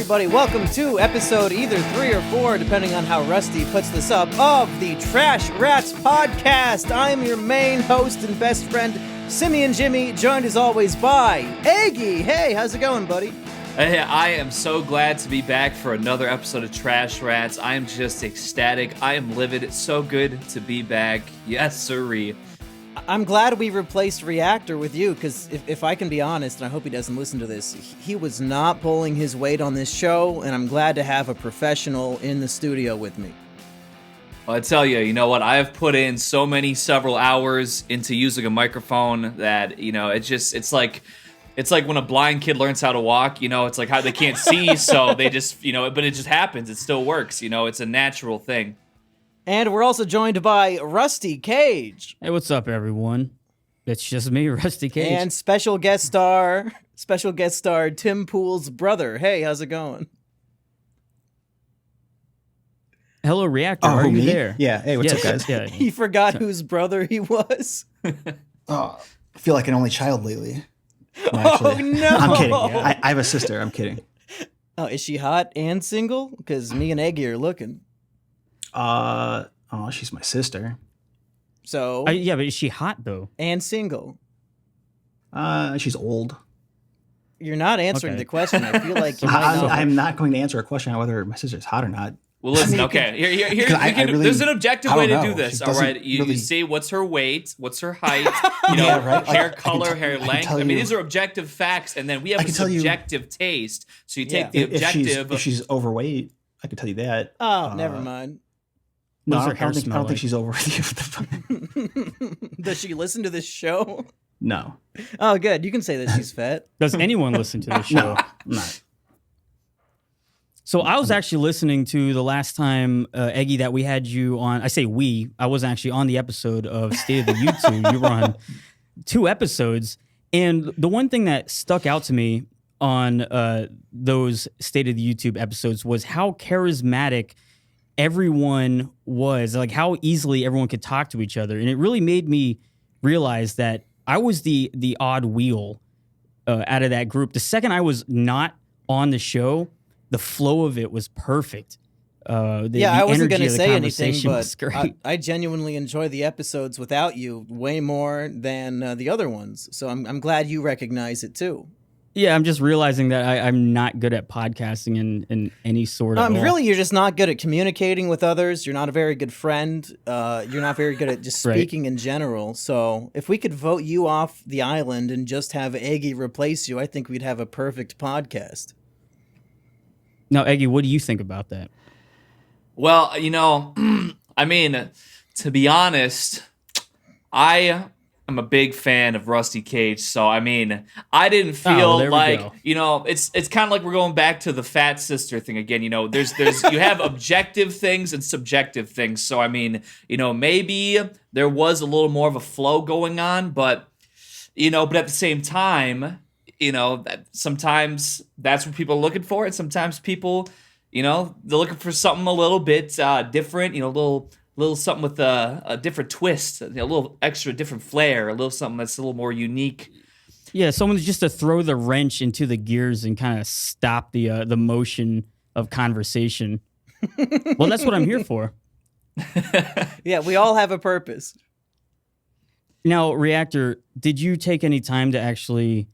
everybody. Welcome to episode either 3 or 4, depending on how Rusty puts this up, of the TrashRats podcast. I'm your main host and best friend, Simian Jimmy, joined as always by Eggy. Hey, how's it going, buddy? Hey, I am so glad to be back for another episode of TrashRats. I am just ecstatic. I am livid. It's so good to be back. Yes, sirree. I'm glad we replaced Reactor with you, because if I can be honest, and I hope he doesn't listen to this, he was not pulling his weight on this show, and I'm glad to have a professional in the studio with me. Well, I tell you, you know what? I have put in several hours into using a microphone that, you know, it's like when a blind kid learns how to walk, you know, it's like how they can't see, so they just, you know, but it just happens. It still works, you know, it's a natural thing. And we're also joined by Rusty Cage. Hey, what's up, everyone? It's just me, Rusty Cage. And special guest star Tim Pool's brother. Hey, how's it going? Hello, Reactor. Are you there? Yeah. Hey, what's up, guys? Yeah. He forgot whose brother he was. Oh, I feel like an only child lately. No, actually, Oh, no. I'm kidding. I have a sister. I'm kidding. Oh, is she hot and single? Because me and Eggy are looking. She's my sister. So Yeah, but is she hot, though? and single. She's old. You're not answering Okay. the question. I feel like you might not. I'm not going to answer a question on whether my sister's hot or not. Well, listen, okay. Here, there's an objective I way don't to do know. this, She all right? doesn't You really- see what's her weight, what's her height, you know, Yeah, right. hair I can color, hair I can length. tell I mean, you- these are objective facts, and then we have I a can tell you- subjective taste. So you take Yeah. the If objective. she's overweight, I can tell you that. Oh, never mind. No, What does I her hair don't think, I smell don't think like? she's overweight. Does she listen to this show? No. Oh, good. You can say that she's fat. Does anyone listen to this show? No. I'm not. So I was actually listening to the last time, Eggy, that we had you on. I say we. I wasn't actually on the episode of State of the YouTube. You were on 2 episodes. And the one thing that stuck out to me on those State of the YouTube episodes was how charismatic everyone was, like how easily everyone could talk to each other. And it really made me realize that I was the odd wheel out of that group. The second I was not on the show, the flow of it was perfect. I wasn't going to say anything, was but great. I genuinely enjoy the episodes without you way more than the other ones. So I'm glad you recognize it too. Yeah, I'm just realizing that I'm not good at podcasting in any sort of. Really, you're just not good at communicating with others. You're not a very good friend. You're not very good at just Right. speaking in general. So if we could vote you off the island and just have Eggy replace you, I think we'd have a perfect podcast. Now, Eggy, what do you think about that? Well, you know, I mean, to be honest, I am a big fan of Rusty Cage, so I mean, I didn't feel there we like, go. you know, it's kind of like we're going back to the fat sister thing again. You know, there's you have objective things and subjective things. So I mean, you know, maybe there was a little more of a flow going on, but you know, but at the same time, you know, that sometimes that's what people are looking for, and sometimes people, you know, they're looking for something a little bit different, you know, a little something with a different twist, you know, a little extra different flair, a little something that's a little more unique. Yeah, someone just to throw the wrench into the gears and kind of stop the motion of conversation. Well, that's what I'm here for. Yeah, we all have a purpose. Now, Reactor, did you take any time to actually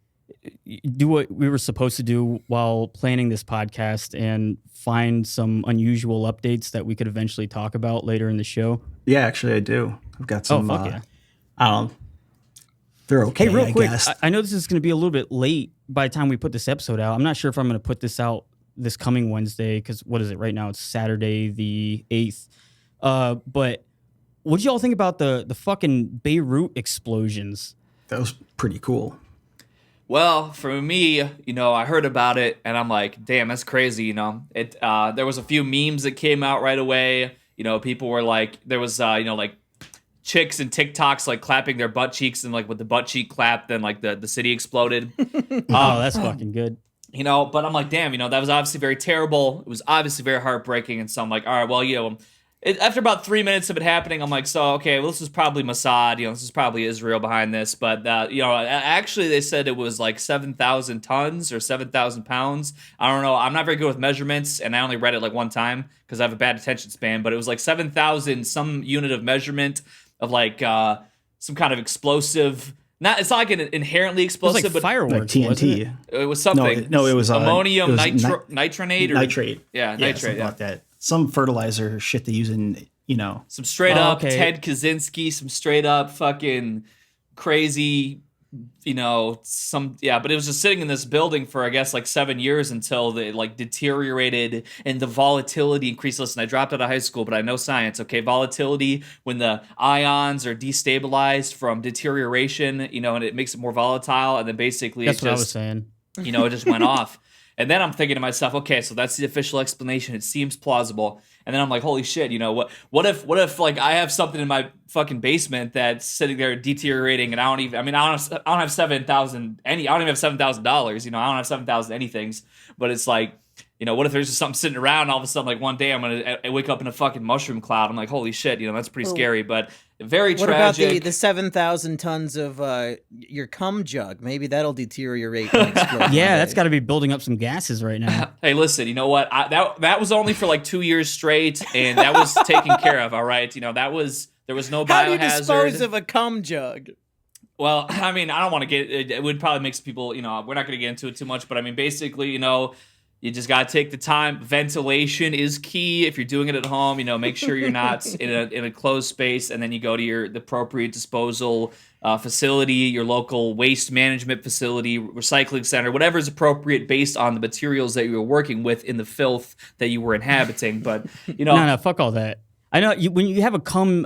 do what we were supposed to do while planning this podcast and find some unusual updates that we could eventually talk about later in the show? Yeah, actually, I do. I've got some. fuck yeah. I don't know. They're okay. Hey, real I quick, guess. I know this is going to be a little bit late by the time we put this episode out. I'm not sure if I'm going to put this out this coming Wednesday because what is it right now? It's Saturday the 8th. But what did y'all think about the fucking Beirut explosions? That was pretty cool. Well, for me, you know, I heard about it and I'm like, damn, that's crazy. You know, there was a few memes that came out right away. You know, people were like, there was, you know, like chicks and TikToks like clapping their butt cheeks, and like with the butt cheek clap, then like the city exploded. Oh, that's fucking good. You know, but I'm like, damn, you know, that was obviously very terrible. It was obviously very heartbreaking. And so I'm like, all right, well, you know, After about 3 minutes of it happening, I'm like, so okay, well, this is probably Mossad. This is probably Israel behind this. But actually, they said it was like 7,000 tons or 7,000 pounds. I don't know. I'm not very good with measurements, and I only read it like one time because I have a bad attention span. But it was like 7,000, some unit of measurement of like some kind of explosive. It's not like an inherently explosive, It was like but fireworks, like wasn't TNT. it? it was something. No, it was ammonium nitronate. nitronate. Yeah, nitrate. Something Yeah. like that. Some fertilizer shit they use in, Some straight up okay. Ted Kaczynski, some straight up fucking crazy, but it was just sitting in this building for, I guess, like 7 years until it like deteriorated and the volatility increased. Listen, I dropped out of high school, but I know science, okay? Volatility, when the ions are destabilized from deterioration, and it makes it more volatile, and then basically That's what I was saying. it just went off. And then I'm thinking to myself, okay, so that's the official explanation. It seems plausible. And then I'm like, holy shit, what if like I have something in my fucking basement that's sitting there deteriorating, and I don't have $7,000 I don't even have $7,000, I don't have 7,000 anythings, but it's like, what if there's just something sitting around and all of a sudden, like one day I wake up in a fucking mushroom cloud. I'm like, holy shit, that's pretty scary, but very tragic. What about the 7,000 tons of your cum jug? Maybe that'll deteriorate and explode. Yeah, that's got to be building up some gases right now. Hey, listen, you know what? That was only for like 2 years straight, and that was taken care of, all right? There was no biohazard. How do you dispose of a cum jug? Well, I don't want to it would probably make some people, we're not going to get into it too much, but basically, you just got to take the time. Ventilation is key. If you're doing it at home, make sure you're not in a closed space, and then you go to the appropriate disposal facility, your local waste management facility, recycling center, whatever is appropriate based on the materials that you were working with in the filth that you were inhabiting. But, No, fuck all that. I know when you have a cum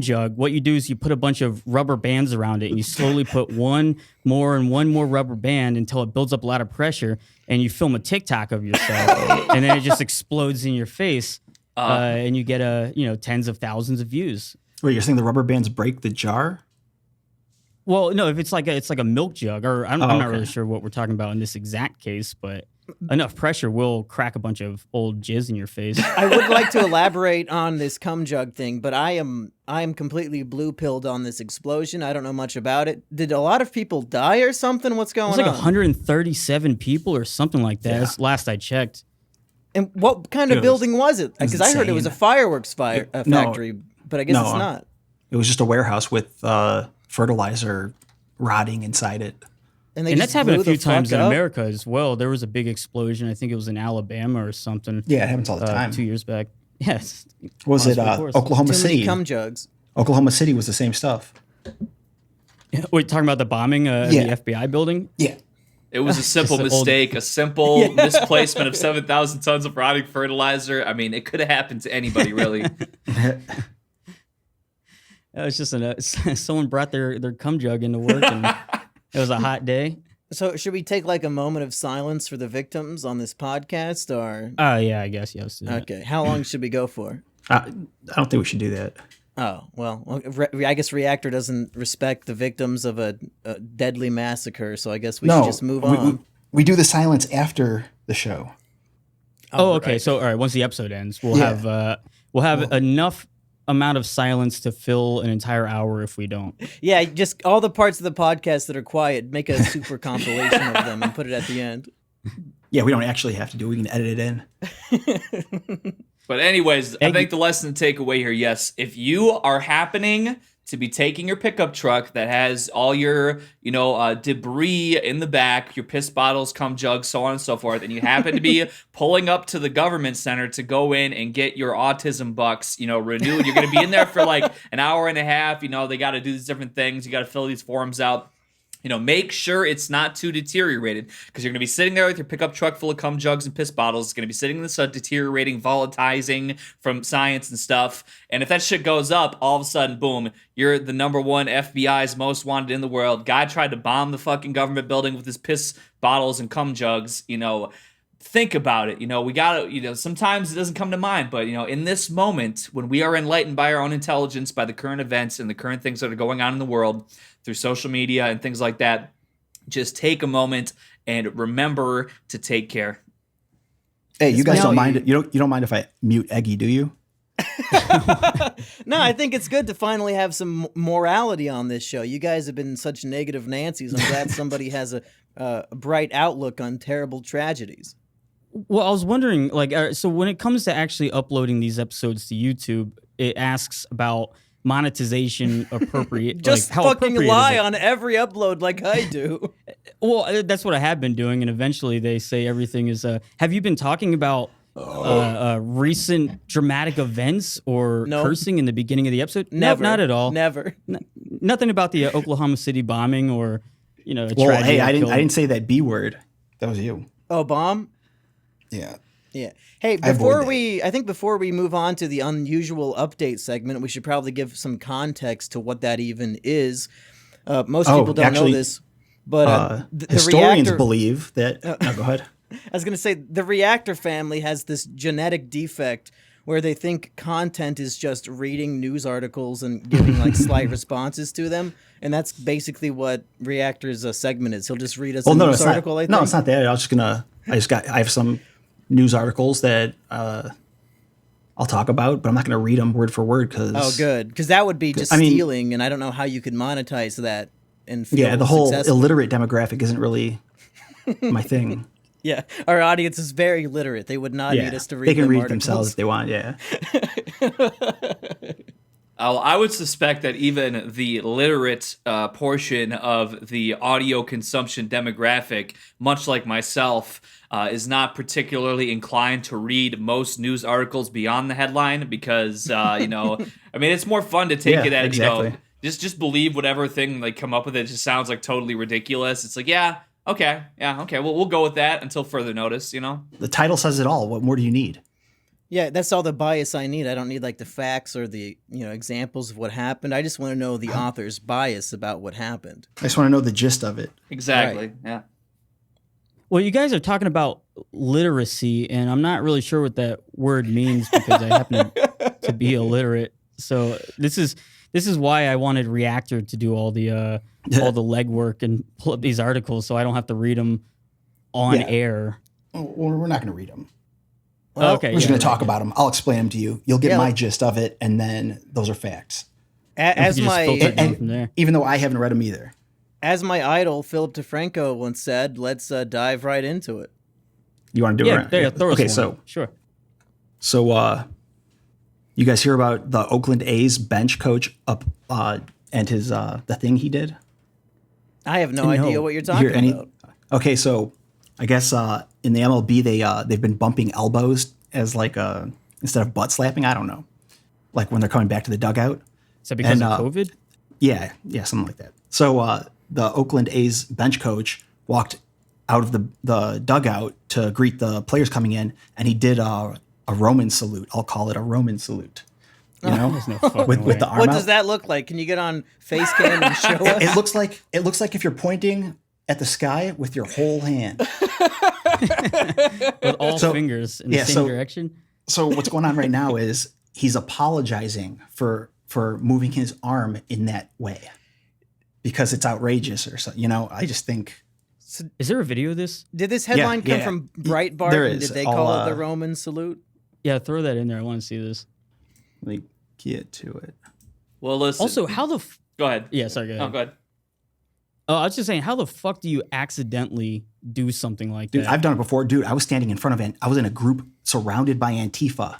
jug, what you do is you put a bunch of rubber bands around it, and you slowly put one more rubber band until it builds up a lot of pressure, and you film a TikTok of yourself, and then it just explodes in your face, and you get tens of thousands of views. Wait, you're saying the rubber bands break the jar? Well, no, if it's like a milk jug, or I'm not okay. really sure what we're talking about in this exact case, but enough pressure will crack a bunch of old jizz in your face. I would like to elaborate on this cum jug thing, but I am completely blue pilled on this explosion. I don't know much about it. Did a lot of people die or something? What's going on? It was like 137 people or something like that. Yeah. That's last I checked. And what kind of building was it? Because I heard it was a fireworks factory, but I guess it's not. It was just a warehouse with fertilizer rotting inside it. And that's happened a few times in America as well. There was a big explosion. I think it was in Alabama or something. Yeah, it happens all the time. 2 years back. Yes. Was it Oklahoma City? Cum jugs. Oklahoma City was the same stuff. Wait, talking about the bombing of the FBI building? Yeah. It was a simple mistake, a simple misplacement of 7,000 tons of rotting fertilizer. It could have happened to anybody, really. It was just someone brought their cum jug into work, and it was a hot day. So should we take like a moment of silence for the victims on this podcast, or? Yeah, I guess yes. Okay, how long should we go for? I don't think we should do that. Oh, well, I guess Reactor doesn't respect the victims of a deadly massacre, so I guess we should just move on. We do the silence after the show. Oh, okay. Right. So, all right, once the episode ends, we'll have enough amount of silence to fill an entire hour if we don't. Yeah, just all the parts of the podcast that are quiet, make a super compilation of them and put it at the end. Yeah, we don't actually have to do it. We can edit it in. But anyways, I think the lesson to take away here, yes, if you are happening to be taking your pickup truck that has all your, debris in the back, your piss bottles, cum jugs, so on and so forth, and you happen to be pulling up to the government center to go in and get your autism bucks, renewed, you're going to be in there for like an hour and a half. They got to do these different things. You got to fill these forms out. Make sure it's not too deteriorated, because you're going to be sitting there with your pickup truck full of cum jugs and piss bottles. It's going to be sitting in the sun, deteriorating, volatilizing from science and stuff. And if that shit goes up, all of a sudden, boom, you're the number one FBI's most wanted in the world. Guy tried to bomb the fucking government building with his piss bottles and cum jugs. Think about it. We got to, sometimes it doesn't come to mind, but, in this moment, when we are enlightened by our own intelligence, by the current events and the current things that are going on in the world through social media and things like that, just take a moment and remember to take care. Hey, you guys don't mind it. You don't mind if I mute Eggy, do you? No, I think it's good to finally have some morality on this show. You guys have been such negative Nancy's. I'm glad somebody has a bright outlook on terrible tragedies. Well, I was wondering, like, so when it comes to actually uploading these episodes to YouTube, it asks about monetization appropriate. Just like, how fucking appropriate lie is it? on every upload like I do. Well, that's what I have been doing, and eventually they say everything is. Have you been talking about recent dramatic events or No. cursing in the beginning of the episode? Never. Not at all. Never. Nothing about the Oklahoma City bombing or a Well, tragedy. hey, that I killed- didn't say that B word. That was you. Oh, bomb? Yeah. Yeah. Hey, I avoid before we move on to the unusual update segment, we should probably give some context to what that even is. Most people don't know this, but the historians reactor, believe that. No, go ahead. I was going to say the Reactor family has this genetic defect where they think content is just reading news articles and giving like slight responses to them, and that's basically what Reactor's segment is. He'll just read us a No, news it's article. not. I think. No, it's not that. I have some news articles that I'll talk about, but I'm not going to read them word for word because. Oh, good, because that would be just stealing, and I don't know how you could monetize that. And feel the whole successful. illiterate demographic isn't really my thing. Yeah, our audience is very literate. They would not need us to read. They can them read articles. themselves if they want. Yeah. I would suspect that even the literate portion of the audio consumption demographic, much like myself, is not particularly inclined to read most news articles beyond the headline because, it's more fun to take it at, exactly. just believe whatever thing they come up with. It just sounds like totally ridiculous. It's like, okay, well, we'll go with that until further notice, The title says it all. What more do you need? Yeah, that's all the bias I need. I don't need like the facts or the examples of what happened. I just want to know the author's bias about what happened. I just want to know the gist of it. Exactly, Right. yeah. Well, you guys are talking about literacy, and I'm not really sure what that word means because I happen to be illiterate. So this is why I wanted Reactor to do all the legwork and pull up these articles, so I don't have to read them on air. Well, we're not going to read them. Well, Okay, We're just yeah. going to talk about them. I'll explain them to you. You'll get Yeah. my gist of it, and then those are facts. As You just filter it my down from there. Even though I haven't read them either. as my idol Philip DeFranco once said, let's dive right into it. You want to do Yeah, it? there, throw us Okay, one. Sure. So you guys hear about the Oakland A's bench coach up and his the thing he did? I have no idea what you're talking about. Okay, so I guess in the MLB they've been bumping elbows as like instead of butt slapping. I don't know, like when they're coming back to the dugout. Is that because And, of COVID? Yeah, something like that. So the Oakland A's bench coach walked out of the dugout to greet the players coming in, and he did a Roman salute. I'll call it a Roman salute. You know, There's no fucking with way. the arm What out. does that look like? Can you get on face cam and show us? It looks like if you're pointing at the sky with your whole hand. With all So- fingers in the yeah, same so- direction? So what's going on right now is he's apologizing for moving his arm in that way because it's outrageous or so. I just think Is there a video of this? Did this headline come yeah. from Breitbart? There And is. did they I'll, call it the Roman salute? Yeah, throw that in there. I want to see this. let me get to it. Well, listen. Also, how the... go ahead. Yeah, sorry, go ahead. Oh, go ahead. Oh, I was just saying, how the fuck do you accidentally do something like Dude, that? I've done it before. Dude, I was standing in front of I was in a group surrounded by Antifa,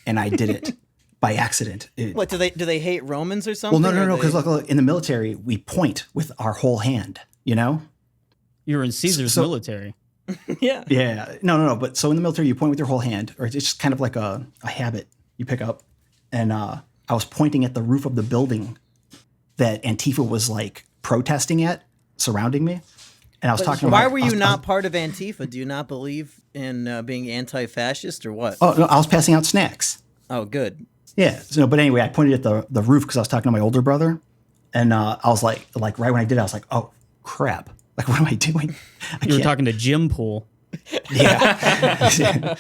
and I did it by accident. What do they hate Romans or something? Well, no, Or because they- look, in the military we point with our whole hand. You're in Caesar's So- military. yeah. Yeah, no. But so in the military, you point with your whole hand, or it's just kind of like a habit you pick up. And I was pointing at the roof of the building that Antifa was like protesting at, surrounding me. And I was talking. Why about, were I you was- not part of Antifa? Do you not believe in being anti-fascist or what? Oh no, I was passing out snacks. Oh, good. Yeah. So, but anyway, I pointed at the roof because I was talking to my older brother, and I was like right when I did, I was like, oh crap! Like, what am I doing? You were talking to Jim Pool. Yeah.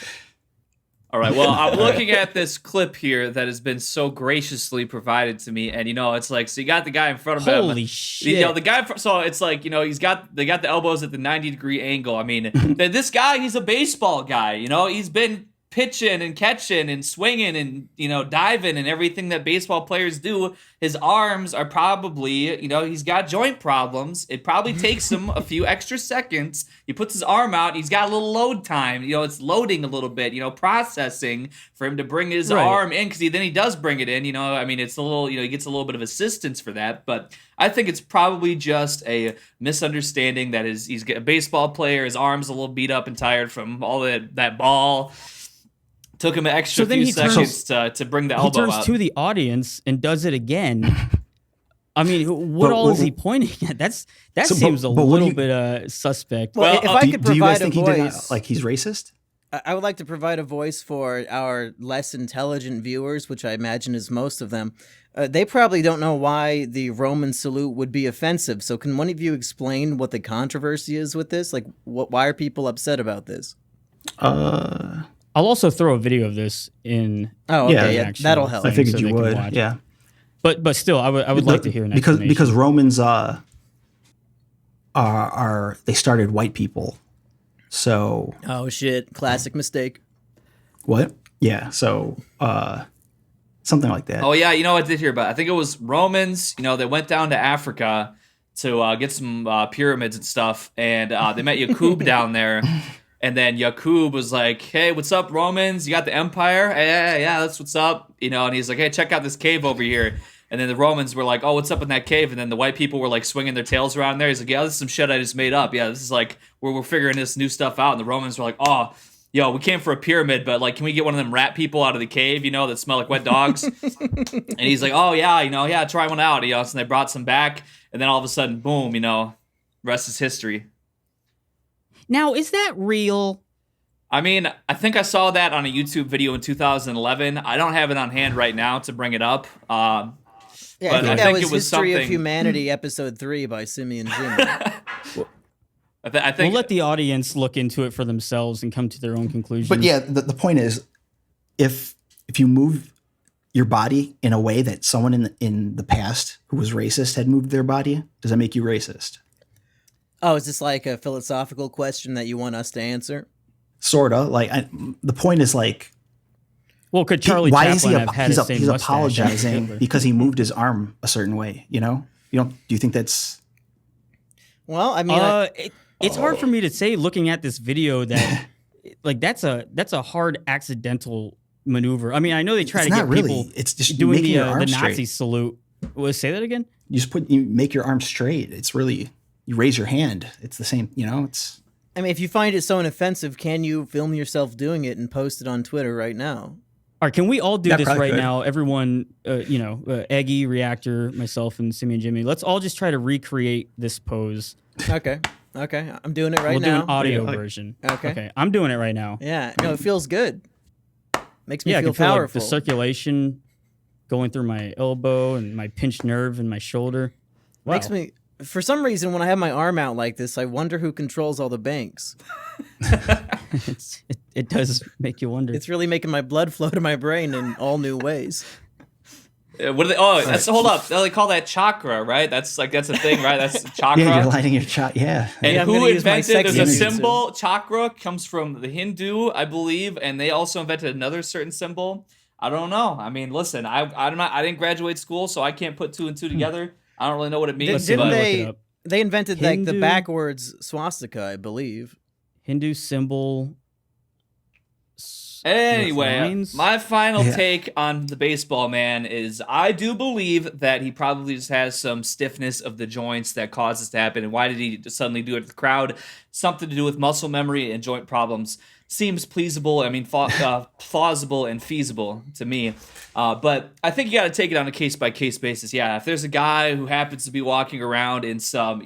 All right. Well, I'm looking at this clip here that has been so graciously provided to me, and it's like, so you got the guy in front of him. Holy shit. The guy. So it's like, they got the elbows at the 90-degree angle. I mean, this guy, he's a baseball guy. He's been pitching and catching and swinging and, diving and everything that baseball players do, his arms are probably, he's got joint problems. It probably takes him a few extra seconds. He puts his arm out. He's got a little load time. It's loading a little bit, processing for him to bring his arm in, because then he does bring it in. It's a little, he gets a little bit of assistance for that. But I think it's probably just a misunderstanding that he's a baseball player. His arm's a little beat up and tired from all that ball. Took him an extra few seconds to bring the elbow up. He turns to the audience and does it again. I mean, what all is he pointing at? That seems a little bit suspect. Well, if I could provide a voice, like he's racist? I would like to provide a voice for our less intelligent viewers, which I imagine is most of them. They probably don't know why the Roman salute would be offensive. So can one of you explain what the controversy is with this? Like, why are people upset about this? I'll also throw a video of this in. Oh, okay, yeah, that'll help. I figured you would, yeah. But still, I would like to hear an explanation. Because Romans are they started white people, so. Oh shit! Classic mistake. What? Yeah. So something like that. Oh yeah, I did hear about it. I think it was Romans. They went down to Africa to get some pyramids and stuff, and they met Yakub down there. And then Yakub was like, "Hey, what's up, Romans? You got the empire? Hey, yeah, that's what's up." And he's like, "Hey, check out this cave over here." And then the Romans were like, "Oh, what's up in that cave?" And then the white people were like swinging their tails around there. He's like, "Yeah, this is some shit I just made up. Yeah, this is like we're figuring this new stuff out." And the Romans were like, "Oh, yo, we came for a pyramid, but like, can we get one of them rat people out of the cave, that smell like wet dogs?" And he's like, "Oh yeah, yeah, try one out." So they brought some back, and then all of a sudden, boom, rest is history. Now, is that real? I mean, I think I saw that on a YouTube video in 2011. I don't have it on hand right now to bring it up. I think that was History of Humanity, Episode 3 by Simian Jimmy. I think we'll let the audience look into it for themselves and come to their own conclusions. But yeah, the point is, if you move your body in a way that someone in the past who was racist had moved their body, does that make you racist? Oh, is this like a philosophical question that you want us to answer? Sorta. Like the point is like, well, could Charlie Chaplin have had the same he's mustache apologizing because he moved his arm a certain way. Do you think that's? Well, I mean, it's hard for me to say looking at this video that like that's a hard accidental maneuver. I mean, I know they try to get people. It's just doing making your arm the straight. Nazi salute. Say that again. You make your arm straight. It's really. You raise your hand. It's the same, it's... I mean, if you find it so inoffensive, can you film yourself doing it and post it on Twitter right now? All right, can we all do this right now? Everyone, Eggy, Reactor, myself, and Simian Jimmy, let's all just try to recreate this pose. Okay, I'm doing it right now. We'll do an audio version. Okay, I'm doing it right now. Yeah, no, it feels good. Makes me feel I can feel powerful. like the circulation going through my elbow and my pinched nerve in my shoulder. Wow. Makes me... For some reason, when I have my arm out like this, I wonder who controls all the banks. It does make you wonder. It's really making my blood flow to my brain in all new ways. What are they? Oh, hold up. They call that chakra, right? That's a thing, right? That's chakra. Yeah, you're lighting your chakra. Yeah. And who invented? There's a symbol. Chakra comes from the Hindu, I believe, and they also invented another certain symbol. I don't know. I mean, listen, I didn't graduate school, so I can't put two and two together. I don't really know what it means. Didn't they invented like the backwards swastika, I believe. Hindu symbol. Anyway, my final take on the baseball man is I do believe that he probably just has some stiffness of the joints that causes this to happen. And why did he suddenly do it to the crowd? Something to do with muscle memory and joint problems. Seems plausible and feasible to me. But I think you got to take it on a case-by-case basis. Yeah, if there's a guy who happens to be walking around in some,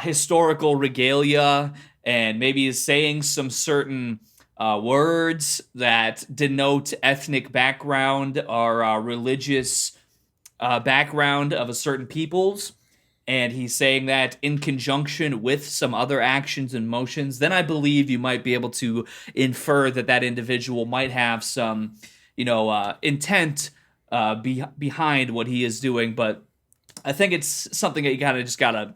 historical regalia and maybe is saying some certain words that denote ethnic background or religious background of a certain people's, and he's saying that in conjunction with some other actions and motions, then I believe you might be able to infer that individual might have some, intent behind what he is doing. But I think it's something that you gotta,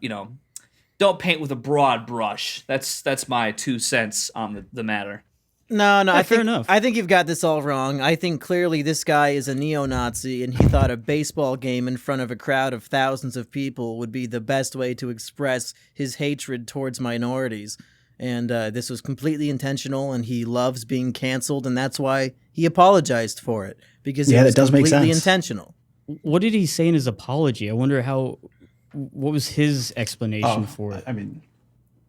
don't paint with a broad brush. That's my 2 cents on the matter. No, Yeah, I fair think enough. I think you've got this all wrong. I think clearly this guy is a neo-Nazi, and he thought a baseball game in front of a crowd of thousands of people would be the best way to express his hatred towards minorities. And this was completely intentional, and he loves being canceled, and that's why he apologized for it, because it Yeah, was that does make completely sense. intentional. What did he say in his apology? I wonder what was his explanation for it? I mean,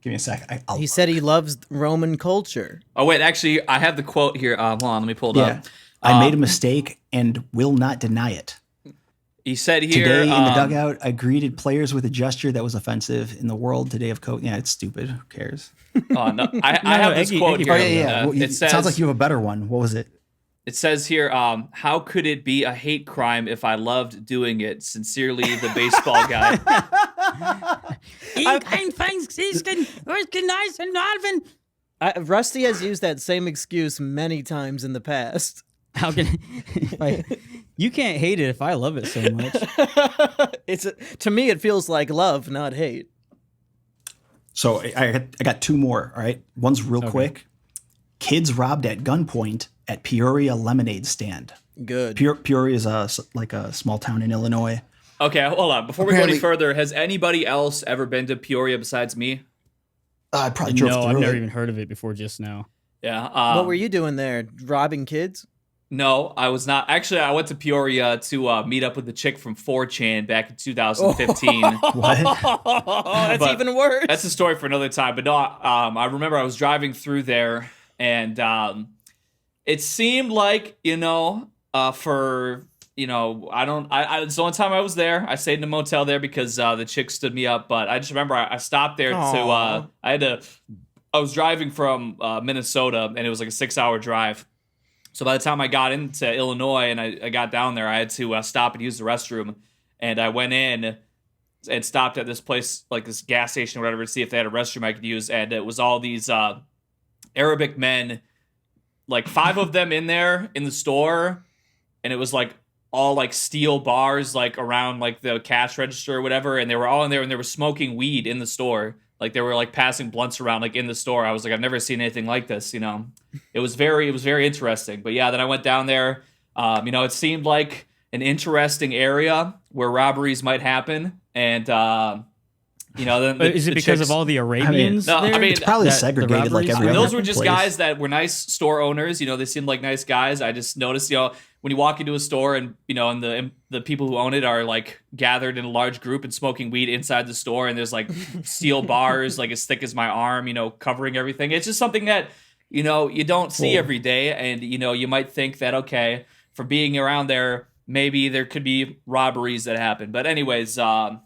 give me a sec. I'll He said he loves Roman culture. Oh wait, actually, I have the quote here. Hold on, let me pull it yeah. up. I made a mistake and will not deny it. He said here Today in the dugout, I greeted players with a gesture that was offensive. In the world today of coach, yeah, it's stupid. Who cares? Oh no, I have this Eggy- quote Eggy here. brought Oh, yeah. Well, It it says, sounds like you have a better one. What was it? It says here, how could it be a hate crime if I loved doing it? Sincerely, the baseball guy. Rusty has used that same excuse many times in the past. How can you can't hate it if I love it so much? To me, it feels like love, not hate. So I got two more. All right, one's real quick. Kids robbed at gunpoint at Peoria lemonade stand. Good. Peoria is like a small town in Illinois. Okay, hold on. Before we go any Apparently- further, has anybody else ever been to Peoria besides me? I probably drove No, through I've never it. even heard of it before just now. Yeah. What were you doing there? Robbing kids? No, I was not. Actually, I went to Peoria to meet up with the chick from 4chan back in 2015. What? Oh, that's But even worse. That's a story for another time. But no, I remember I was driving through there, and it seemed like, for, it's the only time I was there. I stayed in a motel there because the chick stood me up. But I just remember I stopped there Aw. I was driving from Minnesota, and it was like a 6-hour drive. So by the time I got into Illinois and I got down there, I had to stop and use the restroom. And I went in and stopped at this place, like this gas station or whatever, to see if they had a restroom I could use. And it was all these Arabic men, like 5 of them in there in the store. And it was like all like steel bars, like around like the cash register or whatever. And they were all in there and they were smoking weed in the store. Like they were like passing blunts around like in the store. I was like, I've never seen anything like this, It was very interesting. But yeah, then I went down there. It seemed like an interesting area where robberies might happen. And then Is it because of all the Arabians? no, there? I mean, It's probably That- the segregated like robberies? every other those were just place. guys that were nice store owners. They seemed like nice guys. I just noticed, when you walk into a store and, and the people who own it are like gathered in a large group and smoking weed inside the store. And there's like steel bars, like as thick as my arm, covering everything. It's just something that, you don't see every day. And, you might think that, okay, for being around there, maybe there could be robberies that happen. But anyways, I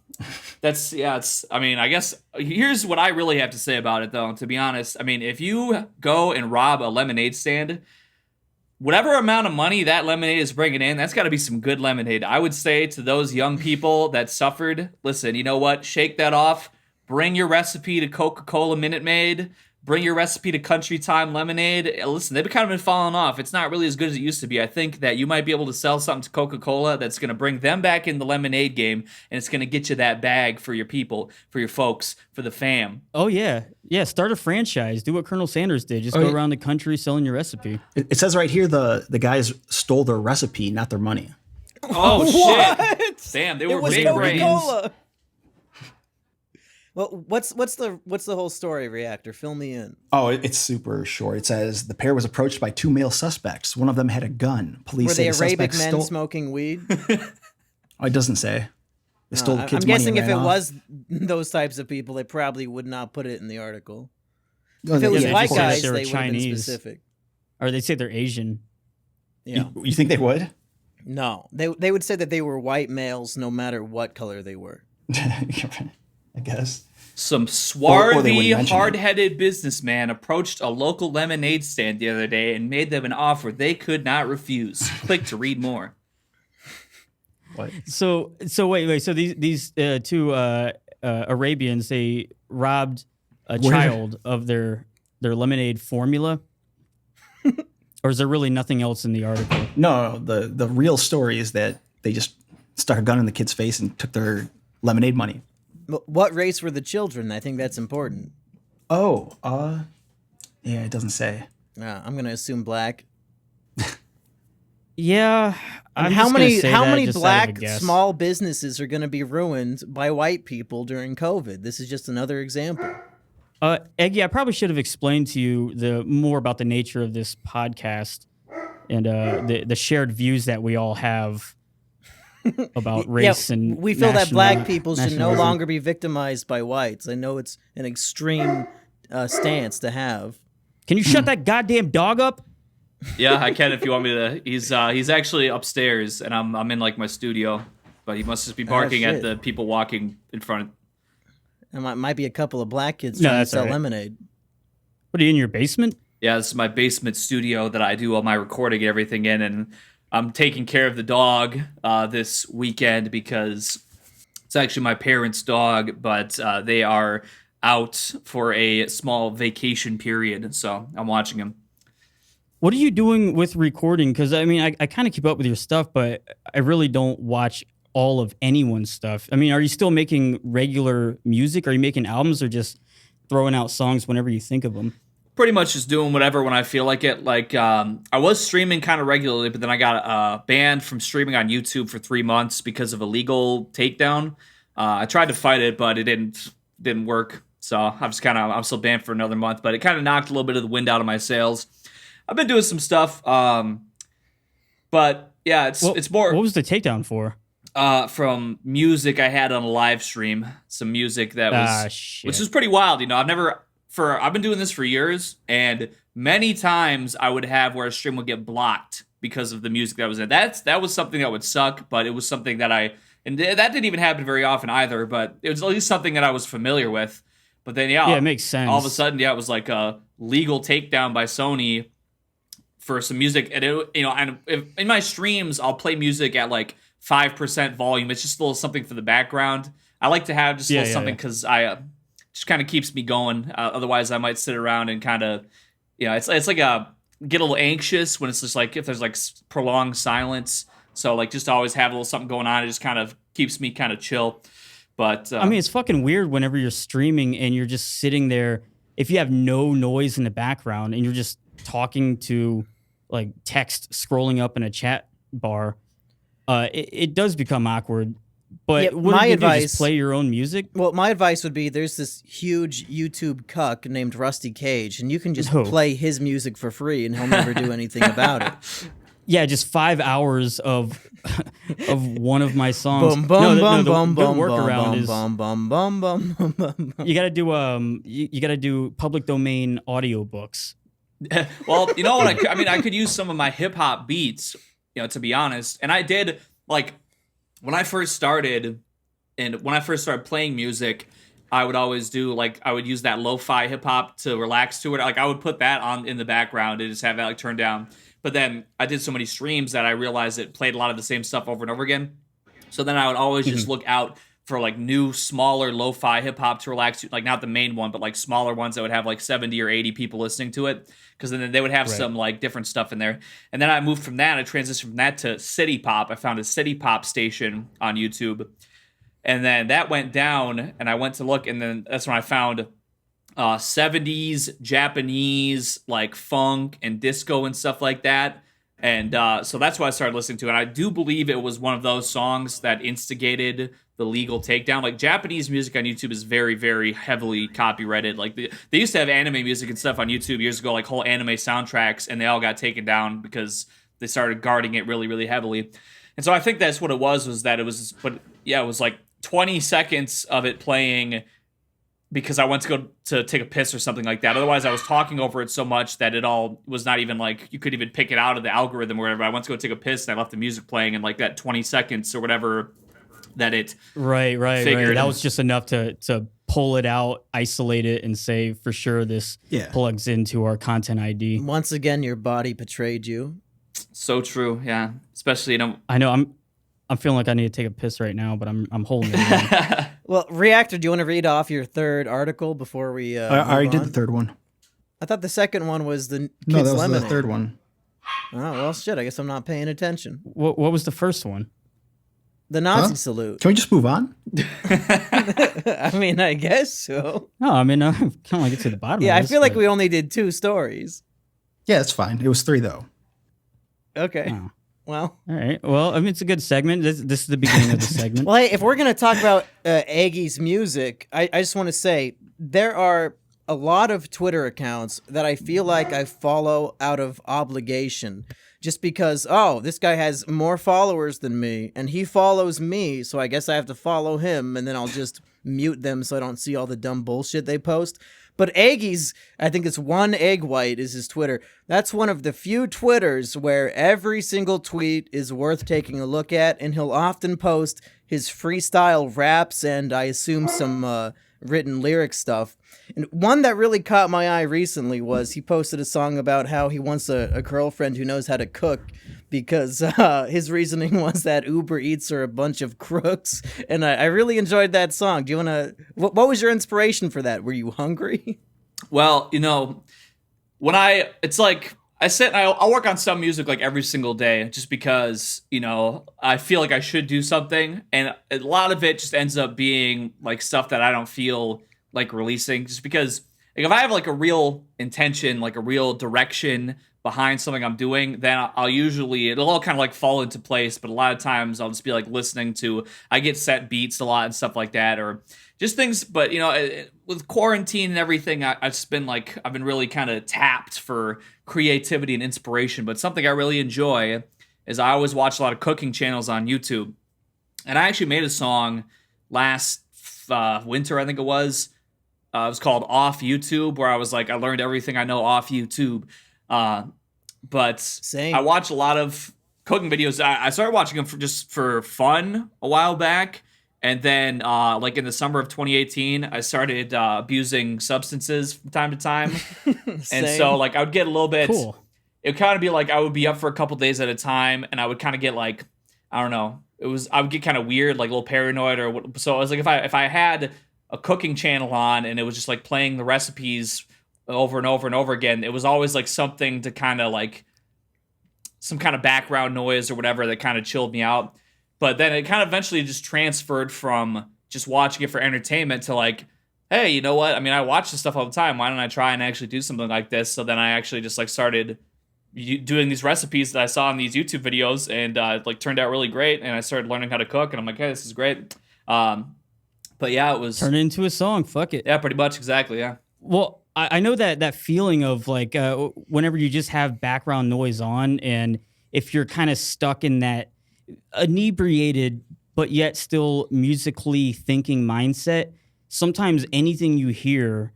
guess here's what I really have to say about it, though, to be honest. I mean, if you go and rob a lemonade stand, whatever amount of money that lemonade is bringing in, that's got to be some good lemonade. I would say to those young people that suffered, listen, you know what? Shake that off. Bring your recipe to Coca-Cola Minute Maid. Bring your recipe to Country Time Lemonade. Listen, they've kind of been falling off. It's not really as good as it used to be. I think that you might be able to sell something to Coca-Cola that's going to bring them back in the lemonade game, and it's going to get you that bag for your people, for your folks, for the fam. Oh yeah. Start a franchise. Do what Colonel Sanders did. Just go yeah. around the country selling your recipe. It says right here the guys stole their recipe, not their money. Oh, What? shit. Damn, they were It was big brains. Coca-Cola. Well, what's the whole story, Reactor? Fill me in. Oh, it's super short. It says the pair was approached by 2 male suspects. One of them had a gun. Police Were say they the Arabic suspects men stole. smoking weed? Oh, it doesn't say. They stole the I'm kid's money. guessing and if it ran off. was those types of people, they probably would not put it in the article. Oh, If it was yeah, white of course. guys, They were they would have been Chinese. specific. Or they say they're Asian. Yeah. You think they would? No, they would say that they were white males, no matter what color they were. I guess. Some Or they swarthy, wouldn't mention it. hard-headed businessman approached a local lemonade stand the other day and made them an offer they could not refuse. Click to read more. What? So wait. So these 2 Arabians, they robbed a child of their lemonade formula. Or is there really nothing else in the article? No, the real story is that they just stuck a gun in the kid's face and took their lemonade money. What race were the children? I think that's important. Oh, yeah, it doesn't say. I'm gonna assume black. Yeah. And how many black small businesses are gonna be ruined by white people during COVID? This is just another example. Eggy, I probably should have explained to you more about the nature of this podcast and the shared views that we all have about race and we feel that black people should no longer be victimized by whites. I know it's an extreme stance to have. Can you shut that goddamn dog up? Yeah, I can if you want me to. He's actually upstairs, and I'm in like my studio, but he must just be barking at the people walking in front. There might be a couple of black kids trying to sell lemonade. What, are you in your basement? Yeah, this is my basement studio that I do all my recording and everything in, and I'm taking care of the dog this weekend because it's actually my parents' dog, but they are out for a small vacation period, so I'm watching him. What are you doing with recording? Because, I mean, I kind of keep up with your stuff, but I really don't watch all of anyone's stuff. I mean, are you still making regular music? Are you making albums or just throwing out songs whenever you think of them? Pretty much just doing whatever when I feel like it. Like, I was streaming kind of regularly, but then I got banned from streaming on YouTube for 3 months because of a legal takedown. I tried to fight it, but it didn't work. So I'm still banned for another month, but it kind of knocked a little bit of the wind out of my sails. I've been doing some stuff, but yeah, it's more. What was the takedown for? From music I had on a live stream, some music that was, which is pretty wild. You know, I've been doing this for years, and many times I would have where a stream would get blocked because of the music that was in. That was something that would suck, but it was something that and that didn't even happen very often either. But it was at least something that I was familiar with. But then yeah, it makes sense. All of a sudden, yeah, it was like a legal takedown by Sony for some music, and in my streams I'll play music at like 5% volume. It's just a little something for the background. I like to have just a little something because I just kind of keeps me going. Otherwise, I might sit around and kind of, it's like get a little anxious when it's just like if there's like prolonged silence. So like just always have a little something going on. It just kind of keeps me kind of chill. But I mean, it's fucking weird whenever you're streaming and you're just sitting there. If you have no noise in the background and you're just talking to like text scrolling up in a chat bar, it does become awkward. But my advice, just play your own music? Well, my advice would be there's this huge YouTube cuck named Rusty Cage, and you can just play his music for free, and he'll never do anything about it. Yeah, just 5 hours of one of my songs. Boom, boom, boom, boom, boom, workaround is boom, boom, boom, boom, boom, boom. You gotta do you gotta do public domain audiobooks. Well, you know what? I could use some of my hip hop beats, to be honest. And I did, like, when I first started playing music, I would always do, like, I would use that lo-fi hip hop to relax to it. Like, I would put that on in the background and just have that like turned down. But then I did so many streams that I realized it played a lot of the same stuff over and over again. So then I would always just look out for like new, smaller lo-fi hip hop to relax to, like not the main one, but like smaller ones that would have like 70 or 80 people listening to it. Because then they would have some like different stuff in there. And then I moved from that, I transitioned from that to city pop. I found a city pop station on YouTube. And then that went down and I went to look, and then that's when I found 70s Japanese like funk and disco and stuff like that. And so that's what I started listening to. And I do believe it was one of those songs that instigated the legal takedown. Like, Japanese music on YouTube is very, very heavily copyrighted. Like, they used to have anime music and stuff on YouTube years ago, like whole anime soundtracks, and they all got taken down because they started guarding it really, really heavily. And so I think that's what it was that it was, but yeah, it was like 20 seconds of it playing because I went to go to take a piss or something like that. Otherwise, I was talking over it so much that it all was not even like, you could even pick it out of the algorithm or whatever. I went to go take a piss and I left the music playing, and like that 20 seconds or whatever that it figured. That was just enough to pull it out, isolate it, and say for sure this plugs into our content ID. Once again, your body betrayed you. So true, yeah. Especially, I know I'm feeling like I need to take a piss right now, but I'm holding it. Well, Reactor, do you want to read off your third article before we? I already did the third one. I thought the second one was the Kids No, that was Lemonade. the third one. Oh well, shit. I guess I'm not paying attention. What was the first one? The Nazi salute. Can we just move on? I mean, I guess so. No, I mean, I kind of want to get to the bottom. Yeah, of I this, feel like but- we only did 2 stories. Yeah, it's fine. It was 3 though. Okay. Oh. Well. All right. Well, I mean, it's a good segment. This is the beginning of the segment. Well, hey, if we're going to talk about Eggy's music, I just want to say there are a lot of Twitter accounts that I feel like I follow out of obligation. Just because, oh, this guy has more followers than me, and he follows me, so I guess I have to follow him, and then I'll just mute them so I don't see all the dumb bullshit they post. But Eggy's, I think it's One Egg White is his Twitter. That's one of the few Twitters where every single tweet is worth taking a look at, and he'll often post his freestyle raps and I assume some written lyric stuff. And one that really caught my eye recently was he posted a song about how he wants a girlfriend who knows how to cook because his reasoning was that Uber Eats are a bunch of crooks. And I really enjoyed that song. Do you want to... What was your inspiration for that? Were you hungry? Well, when it's like I sit and I'll work on some music like every single day just because, I feel like I should do something. And a lot of it just ends up being like stuff that I don't feel like releasing just because like, if I have like a real intention, like a real direction behind something I'm doing, then it'll all kind of like fall into place. But a lot of times I'll just be like listening to, I get set beats a lot and stuff like that, or just things. But with quarantine and everything, I've been really kind of tapped for creativity and inspiration. But something I really enjoy is I always watch a lot of cooking channels on YouTube, and I actually made a song last winter, I think it was. It was called Off YouTube, where I was like, I learned everything I know off YouTube. But Same. I watch a lot of cooking videos. I started watching them for fun a while back. And then, like in the summer of 2018, I started abusing substances from time to time. And so, like, I would get a little bit... Cool. It would kind of be like I would be up for a couple days at a time, and I would kind of get like, I don't know. I would get kind of weird, like a little paranoid, so I was like, if I had a cooking channel on and it was just like playing the recipes over and over and over again, it was always like something to kind of like some kind of background noise or whatever that kind of chilled me out. But then it kind of eventually just transferred from just watching it for entertainment to like, hey, you know what? I mean, I watch this stuff all the time. Why don't I try and actually do something like this? So then I actually just like started doing these recipes that I saw in these YouTube videos, and it like turned out really great. And I started learning how to cook, and I'm like, hey, this is great. But yeah, it was Turn it into a song. Fuck it. Yeah, pretty much. Exactly. Yeah. Well, I know that feeling of like whenever you just have background noise on, and if you're kind of stuck in that inebriated but yet still musically thinking mindset, sometimes anything you hear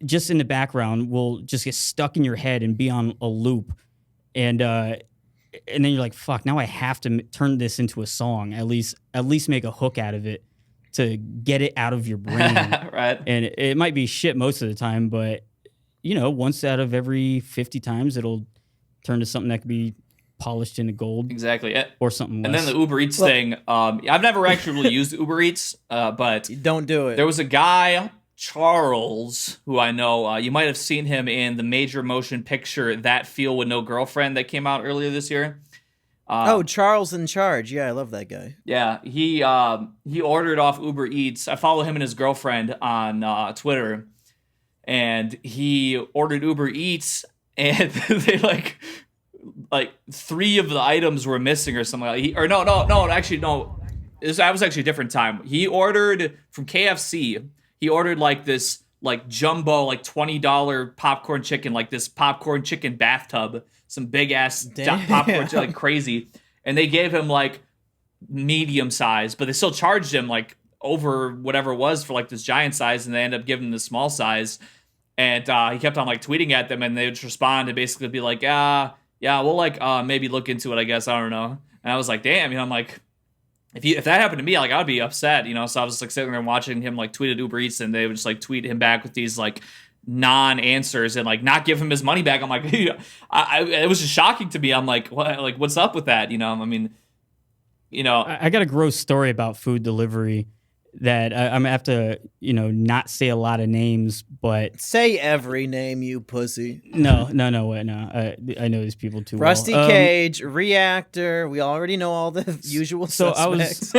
just in the background will just get stuck in your head and be on a loop, and then you're like, fuck, now I have to turn this into a song, at least make a hook out of it to get it out of your brain. Right. And it might be shit most of the time, but once out of every 50 times it'll turn to something that could be polished into gold. Exactly. Or something And less. then the Uber Eats thing, I've never actually really used Uber Eats, but Don't do it. there was a guy, Charles, who I know, you might have seen him in the major motion picture That Feel With No Girlfriend that came out earlier this year. Charles in Charge. Yeah, I love that guy. Yeah, he ordered off Uber Eats. I follow him and his girlfriend on Twitter, and he ordered Uber Eats, and they like 3 of the items were missing or something. No. That was actually a different time. He ordered from KFC. He ordered like this like jumbo like $20 popcorn chicken, like this popcorn chicken bathtub, some big ass popcorn chicken, like crazy. And they gave him like medium size, but they still charged him like over whatever it was for like this giant size, and they ended up giving him the small size. And he kept on like tweeting at them, and they would just respond and basically be like, yeah, we'll like maybe look into it, I guess. I don't know. And I was like, damn, I'm like, if that happened to me, like I would be upset, So I was like sitting there and watching him like tweet at Uber Eats, and they would just like tweet him back with these like non-answers and like not give him his money back. I'm like, it was just shocking to me. I'm like, what? Like, what's up with that? I mean, I got a gross story about food delivery that I'm gonna have to, not say a lot of names, but Say every name, you pussy. no. I know these people too Rusty well. Cage, Reactor. We already know all the usual So suspects.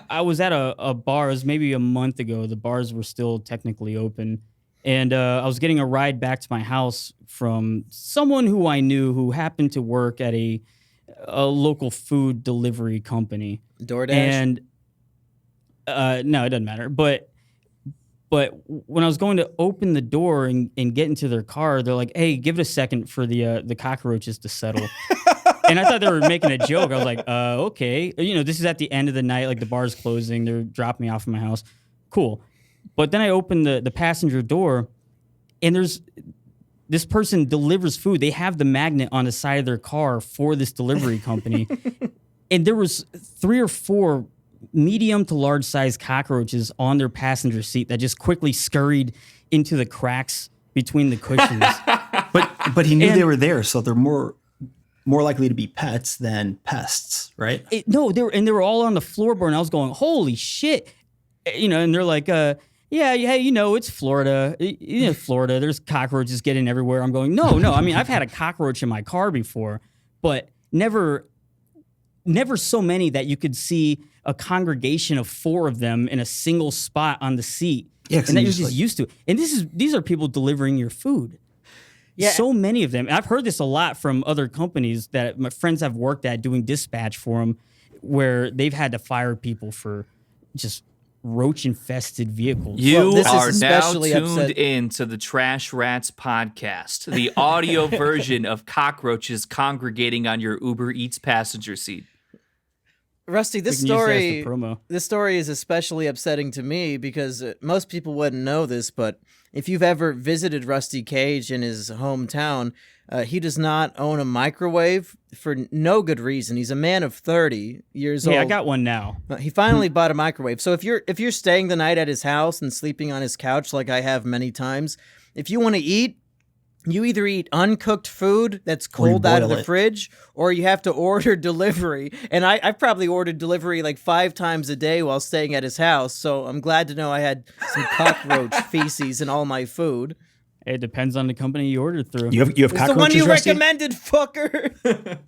I was at a bar. It was maybe a month ago. The bars were still technically open, And I was getting a ride back to my house from someone who I knew who happened to work at a local food delivery company. DoorDash? And no, it doesn't matter. But when I was going to open the door and get into their car, they're like, "Hey, give it a second for the cockroaches to settle." And I thought they were making a joke. I was like, "Okay, this is at the end of the night. Like the bar's closing. They're dropping me off at my house. Cool." But then I opened the passenger door, and there's this person delivers food. They have the magnet on the side of their car for this delivery company, and there was 3 or 4 medium to large size cockroaches on their passenger seat that just quickly scurried into the cracks between the cushions. But he knew they were there, so they're more likely to be pets than pests, right? They were all on the floorboard, and I was going, "Holy shit!" And they're like, "Yeah, it's Florida. Florida. There's cockroaches getting everywhere." I'm going, no. I mean, I've had a cockroach in my car before, but never so many that you could see a congregation of 4 of them in a single spot on the seat. Yeah, and that you're just used to. And these are people delivering your food. Yeah. So many of them. And I've heard this a lot from other companies that my friends have worked at doing dispatch for them, where they've had to fire people for just roach-infested vehicles. You this is are now especially tuned in to the Trash Rats podcast, the audio version of cockroaches congregating on your Uber Eats passenger seat. Rusty, this We can use that as the story promo. this story is especially upsetting to me because most people wouldn't know this, but if you've ever visited Rusty Cage in his hometown, he does not own a microwave for no good reason. He's a man of 30 years old. Hey, I got one now. He finally bought a microwave. So if you're staying the night at his house and sleeping on his couch like I have many times, if you want to eat, you either eat uncooked food that's cold out of the fridge, or you have to order delivery. And I've probably ordered delivery like 5 times a day while staying at his house. So I'm glad to know I had some cockroach feces in all my food. It depends on the company you ordered through. You have It's cockroaches, the one you Rusty? recommended, fucker.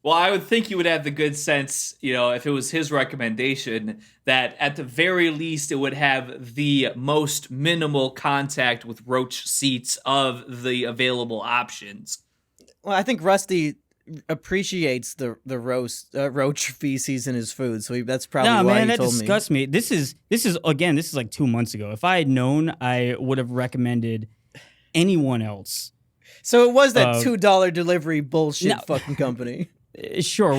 Well, I would think you would have the good sense, if it was his recommendation, that at the very least it would have the most minimal contact with roach seats of the available options. Well, I think Rusty appreciates the roach feces in his food, so that's probably why man, he that told me. disgusts me. This is like 2 months ago. If I had known, I would have recommended anyone else. So it was that $2 delivery bullshit fucking company. Sure,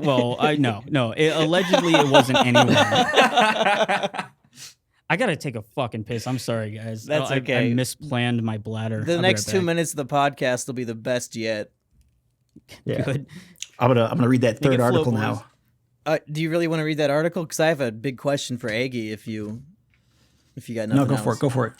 no. Allegedly, it wasn't anyone. I gotta take a fucking piss. I'm sorry, guys. That's okay. I misplanned my bladder. The I'll be next right 2 back. minutes of the podcast will be the best yet. Yeah. Good. I'm gonna read that Make it third flow, article boys. now. Do you really want to read that article? Because I have a big question for Eggy. If you got nothing No, go else. for it. Go for it.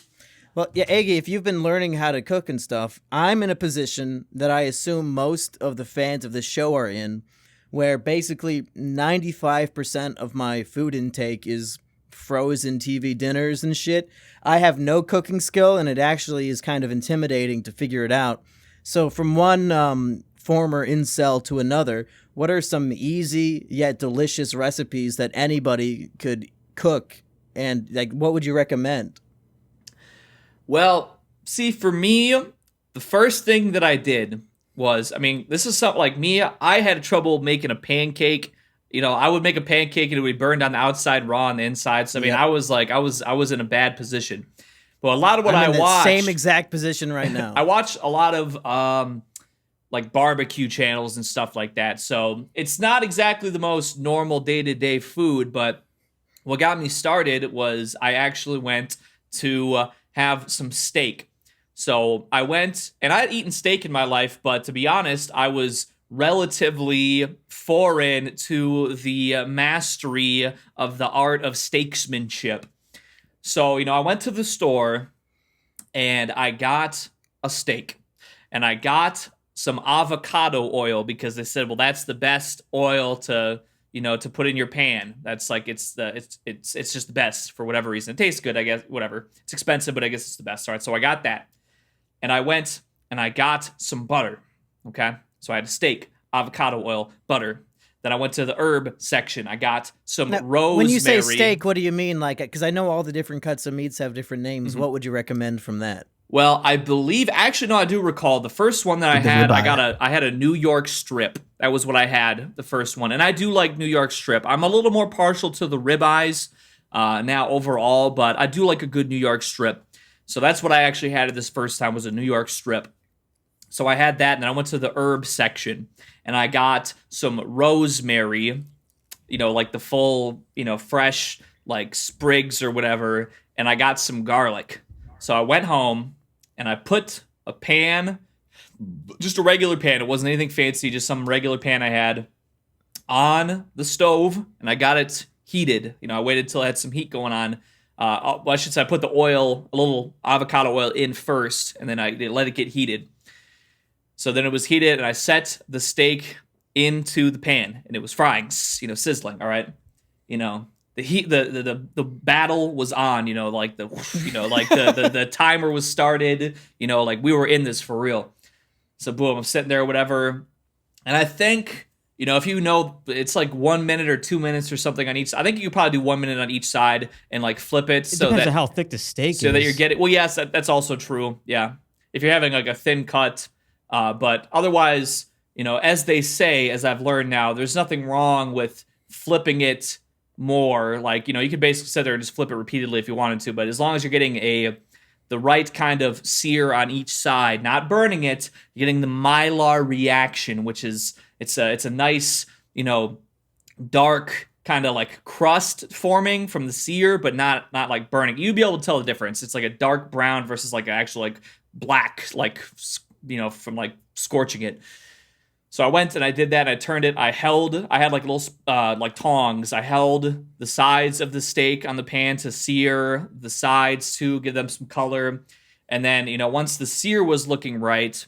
Well, yeah, Eggy, if you've been learning how to cook and stuff, I'm in a position that I assume most of the fans of the show are in, where basically 95% of my food intake is frozen TV dinners and shit. I have no cooking skill, and it actually is kind of intimidating to figure it out. So from one former incel to another, what are some easy yet delicious recipes that anybody could cook, and what would you recommend? Well, see, for me, the first thing that I did was, this is something like me. I had trouble making a pancake. I would make a pancake and it would be burned on the outside, raw on the inside. So Yep. I was in a bad position. But a lot of what I'm in I that watched, same exact position right now. I watch a lot of like barbecue channels and stuff like that. So it's not exactly the most normal day-to-day food, but what got me started was I actually went to have some steak. So I went, and I'd eaten steak in my life, but to be honest, I was relatively foreign to the mastery of the art of steaksmanship. So, I went to the store and I got a steak and I got some avocado oil because they said, well, that's the best oil to put in your pan. That's like, it's just the best for whatever reason. It tastes good, I guess, whatever. It's expensive, but I guess it's the best. All right, so I got that. And I went and I got some butter, okay? So I had a steak, avocado oil, butter. Then I went to the herb section. I got some Now, rosemary. when you say steak, what do you mean? Like, because I know all the different cuts of meats have different names. What would you recommend from that? Well, I believe, actually, no, I do recall the first one that I had. I had a New York strip. That was what I had, the first one, and I do like New York strip. I'm a little more partial to the ribeyes now overall, but I do like a good New York strip. So that's what I actually had this first time, was a New York strip. So I had that, and then I went to the herb section, and I got some rosemary, like the full, fresh, like sprigs or whatever, and I got some garlic. So I went home, and I put a pan, just a regular pan. It wasn't anything fancy, just some regular pan I had, on the stove, and I got it heated. I waited till it had some heat going on. Well, I should say I put the oil, a little avocado oil in first, and then I let it get heated. So then it was heated, and I set the steak into the pan, and it was frying, sizzling. All right, the heat, the battle was on. Like the timer was started. Like we were in this for real. So boom, I'm sitting there, or whatever, and I think if it's like 1 minute or 2 minutes or something on each. I think you could probably do 1 minute on each side and like flip it. It depends on how thick the steak is. So that you're getting. Well, yes, that's also true. Yeah, if you're having like a thin cut. But otherwise, as they say, as I've learned now, there's nothing wrong with flipping it more. Like, you could basically sit there and just flip it repeatedly if you wanted to. But as long as you're getting the right kind of sear on each side, not burning it, you're getting the Maillard reaction, which is it's a nice, dark kind of like crust forming from the sear, but not like burning. You'd be able to tell the difference. It's like a dark brown versus like an actual like black, like from like scorching it. So I went and I did that. And I turned it. I had like little like tongs. I held the sides of the steak on the pan to sear the sides to give them some color. And then, once the sear was looking right,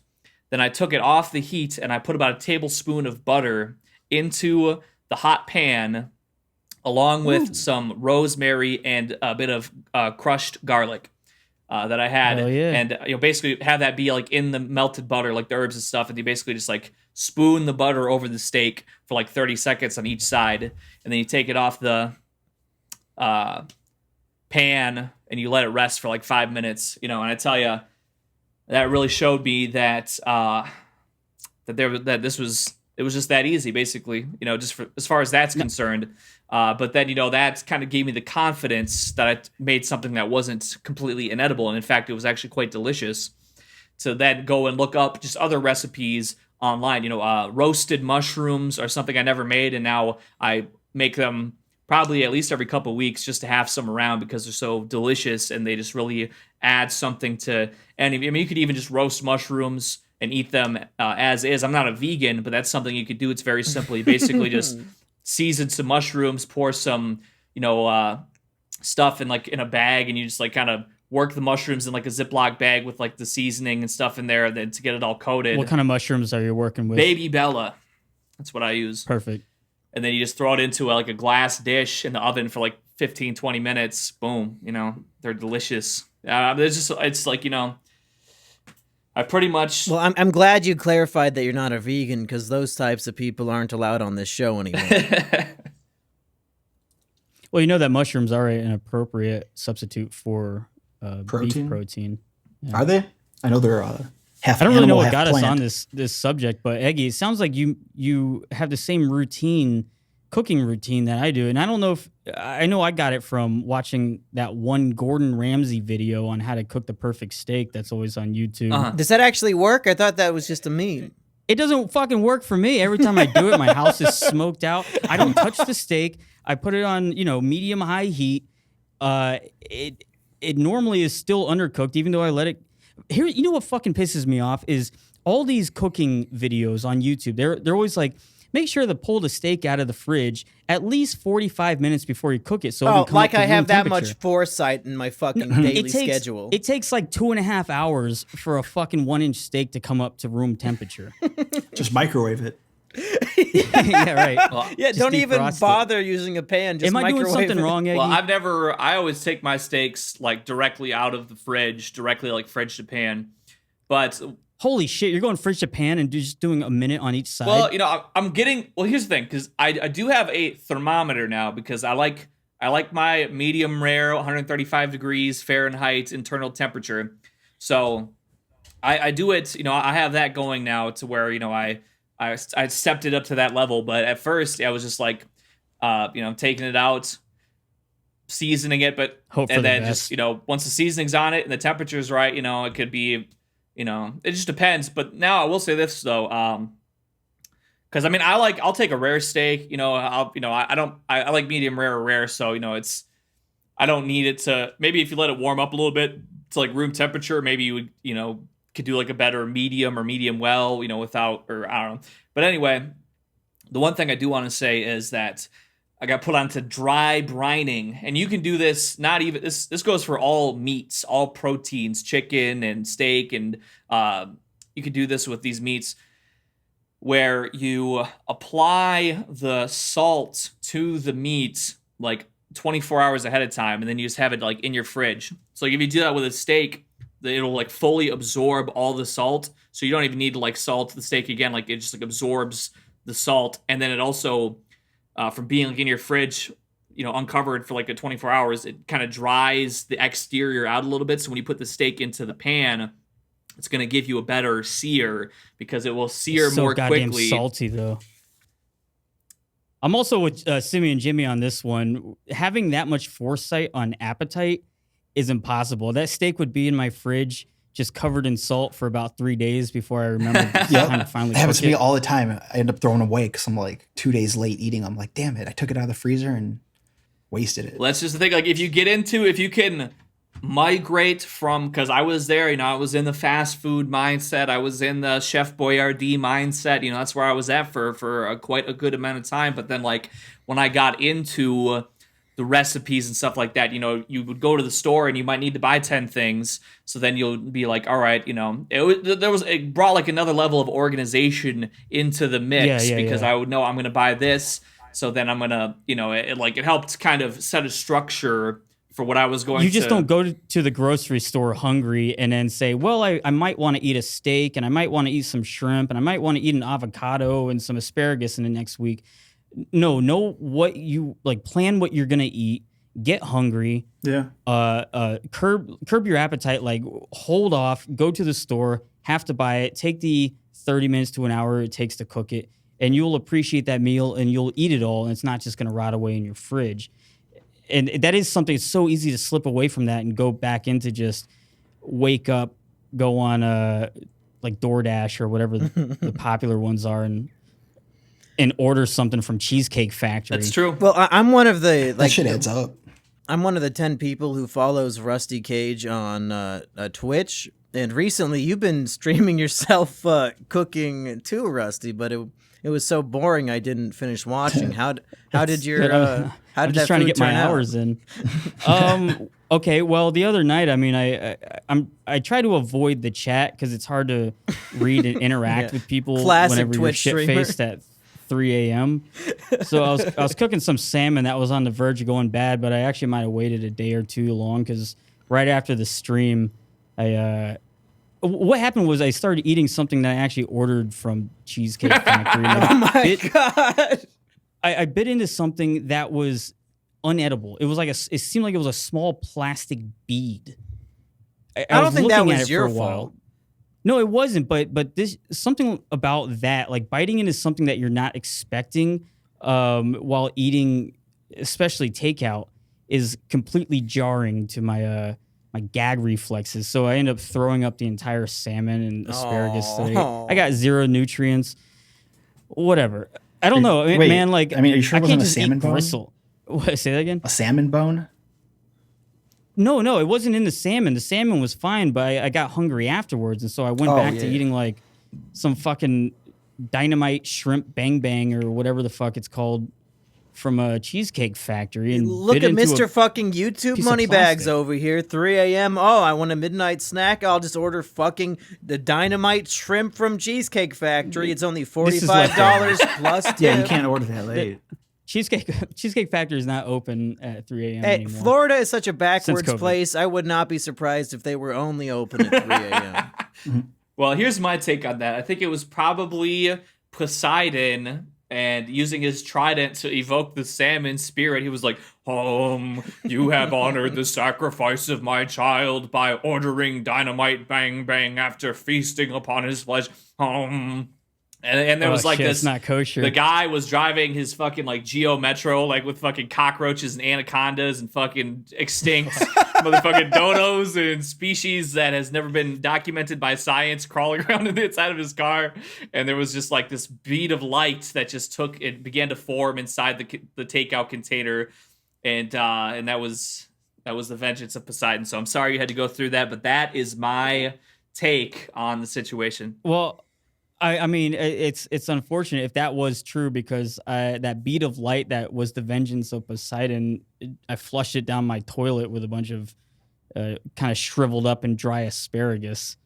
then I took it off the heat and I put about a tablespoon of butter into the hot pan, along with some rosemary and a bit of crushed garlic. That I had, and basically have that be like in the melted butter, like the herbs and stuff, and you basically just like spoon the butter over the steak for like 30 seconds on each side, and then you take it off the pan and you let it rest for like 5 minutes, and I tell you, that really showed me that it was just that easy, basically, just as far as that's concerned. But then, that kind of gave me the confidence that I made something that wasn't completely inedible. And in fact, it was actually quite delicious. To then go and look up just other recipes online. Roasted mushrooms are something I never made. And now I make them probably at least every couple of weeks just to have some around because they're so delicious. And they just really add something to any. I mean, you could even just roast mushrooms and eat them as is. I'm not a vegan, but that's something you could do. It's very simple. You basically just season some mushrooms, pour some, stuff in a bag, and you just like kind of work the mushrooms in like a Ziploc bag with like the seasoning and stuff in there then to get it all coated. What kind of mushrooms are you working with? Baby Bella. That's what I use. Perfect. And then you just throw it into like a glass dish in the oven for like 15, 20 minutes. Boom. They're delicious. It's like, I pretty much. Well, I'm glad you clarified that you're not a vegan, because those types of people aren't allowed on this show anymore. Well, that mushrooms are an appropriate substitute for beef protein. Yeah. Are they? I know they're half. I don't really know what got plant. us on this subject, but Eggy, it sounds like you have the same cooking routine that I do, and I don't know if I know I got it from watching that one Gordon Ramsay video on how to cook the perfect steak that's always on YouTube. Uh-huh. Does that actually work? I thought that was just a meme. It doesn't fucking work for me. Every time I do it, my house is smoked out. I don't touch the steak. I put it on, medium high heat. It normally is still undercooked, even though I let it. Here, what fucking pisses me off is all these cooking videos on YouTube. They're always like, make sure to pull the steak out of the fridge at least 45 minutes before you cook it. So it'll come up to I have room that temperature. much foresight in my fucking daily schedule. It takes like 2.5 hours for a fucking 1-inch steak to come up to room temperature. Just microwave it. Yeah, right. Well, don't even bother using a pan. Just Am I doing microwave something it. wrong, Eggy? Well, I always take my steaks like directly out of the fridge, directly like fridge to pan. But Holy shit! You're going fridge to pan and just doing a minute on each side. Well, I'm getting. Well, here's the thing, because I do have a thermometer now because I like my medium rare 135 degrees Fahrenheit internal temperature. So I do it. I have that going now to where I stepped it up to that level. But at first I was just like, taking it out, seasoning it, and then just once the seasoning's on it and the temperature's right, it could be. It just depends. But now I will say this though, because I'll take a rare steak. I like medium rare or rare, so I don't need it to. Maybe if you let it warm up a little bit to like room temperature, maybe you would could do like a better medium or medium well, without, or I don't know. But anyway, the one thing I do want to say is that I got put onto dry brining, and you can do this. Not even this goes for all meats, all proteins, chicken and steak, and you can do this with these meats where you apply the salt to the meat like 24 hours ahead of time, and then you just have it like in your fridge. So like if you do that with a steak, it'll like fully absorb all the salt, so you don't even need to like salt the steak again. Like it just like absorbs the salt, and then it also from being like in your fridge, uncovered for like a 24 hours, it kind of dries the exterior out a little bit. So when you put the steak into the pan, it's going to give you a better sear because it will sear more quickly. So goddamn salty though. I'm also with Simian and Jimmy on this one. Having that much foresight on appetite is impossible. That steak would be in my fridge just covered in salt for about 3 days before I remember kind of finally. It happens to me all the time. I end up throwing away because I'm like 2 days late eating. I'm like, damn it, I took it out of the freezer and wasted it. Well, that's just the thing. Like if you can migrate from, because I was there, I was in the fast food mindset. I was in the Chef Boyardee mindset. That's where I was at for quite a good amount of time. But then like when I got into the recipes and stuff like that, you would go to the store and you might need to buy 10 things. So then you'll be like, all right, it brought like another level of organization into the mix because I would know I'm going to buy this. So then I'm going to, it helped kind of set a structure for what I was going to. You just don't go to the grocery store hungry and then say, well, I might want to eat a steak and I might want to eat some shrimp and I might want to eat an avocado and some asparagus in the next week. No, know what you like, plan what you're going to eat, get hungry. Yeah. Curb your appetite, like hold off, go to the store, have to buy it, take the 30 minutes to an hour it takes to cook it, and you'll appreciate that meal and you'll eat it all, and it's not just going to rot away in your fridge. And that is something, it's so easy to slip away from that and go back into just wake up, go on like DoorDash or whatever the popular ones are, and order something from Cheesecake Factory. That's true. Well, I'm one of the That shit adds up. I'm one of the 10 people who follows Rusty Cage on Twitch, and recently you've been streaming yourself cooking too, Rusty. But it was so boring I didn't finish watching. How did your how I'm did just that trying to food get my turn out? hours in. Okay, well, the other night, I try to avoid the chat because it's hard to read and interact with people Classic whenever Twitch you're streamer. shit-faced at 3 a.m. So I was cooking some salmon that was on the verge of going bad, but I actually might have waited a day or two long because right after the stream, what happened was I started eating something that I actually ordered from Cheesecake Factory. Oh my god! I bit into something that was unedible. It was like it seemed like it was a small plastic bead. I don't think that looking at was it your for a while. fault. No, it wasn't. But this something about that, like biting into something that you're not expecting while eating, especially takeout, is completely jarring to my my gag reflexes. So I end up throwing up the entire salmon and asparagus today. I got zero nutrients. Whatever. I don't know. Wait, Man, like, are you sure it I can't wasn't a just salmon eat bone? gristle. What, say that again? A salmon bone? No, it wasn't in the salmon. The salmon was fine, but I got hungry afterwards, and so I went back to eating like some fucking dynamite shrimp bang bang or whatever the fuck it's called from a Cheesecake Factory. And Look bit at into Mr. a fucking YouTube piece of Moneybags plastic. over here. 3 a.m. Oh, I want a midnight snack. I'll just order fucking the dynamite shrimp from Cheesecake Factory. It's only $45 plus tip. Yeah, you can't order that late. Cheesecake Factory is not open at 3 a.m. Hey, anymore. Florida is such a backwards COVID. place. I would not be surprised if they were only open at 3 a.m. Well, here's my take on that. I think it was probably Poseidon and using his trident to evoke the salmon spirit. He was like, you have honored the sacrifice of my child by ordering dynamite bang bang after feasting upon his flesh. And there was like shit, this. it's not kosher. The guy was driving his fucking like Geo Metro, like with fucking cockroaches and anacondas and fucking extinct motherfucking dodos and species that has never been documented by science crawling around in the inside of his car. And there was just like this bead of light that just began to form inside the takeout container, and that was the vengeance of Poseidon. So I'm sorry you had to go through that, but that is my take on the situation. Well, I mean, it's unfortunate if that was true, because that bead of light that was the vengeance of Poseidon, I flushed it down my toilet with a bunch of kind of shriveled up and dry asparagus.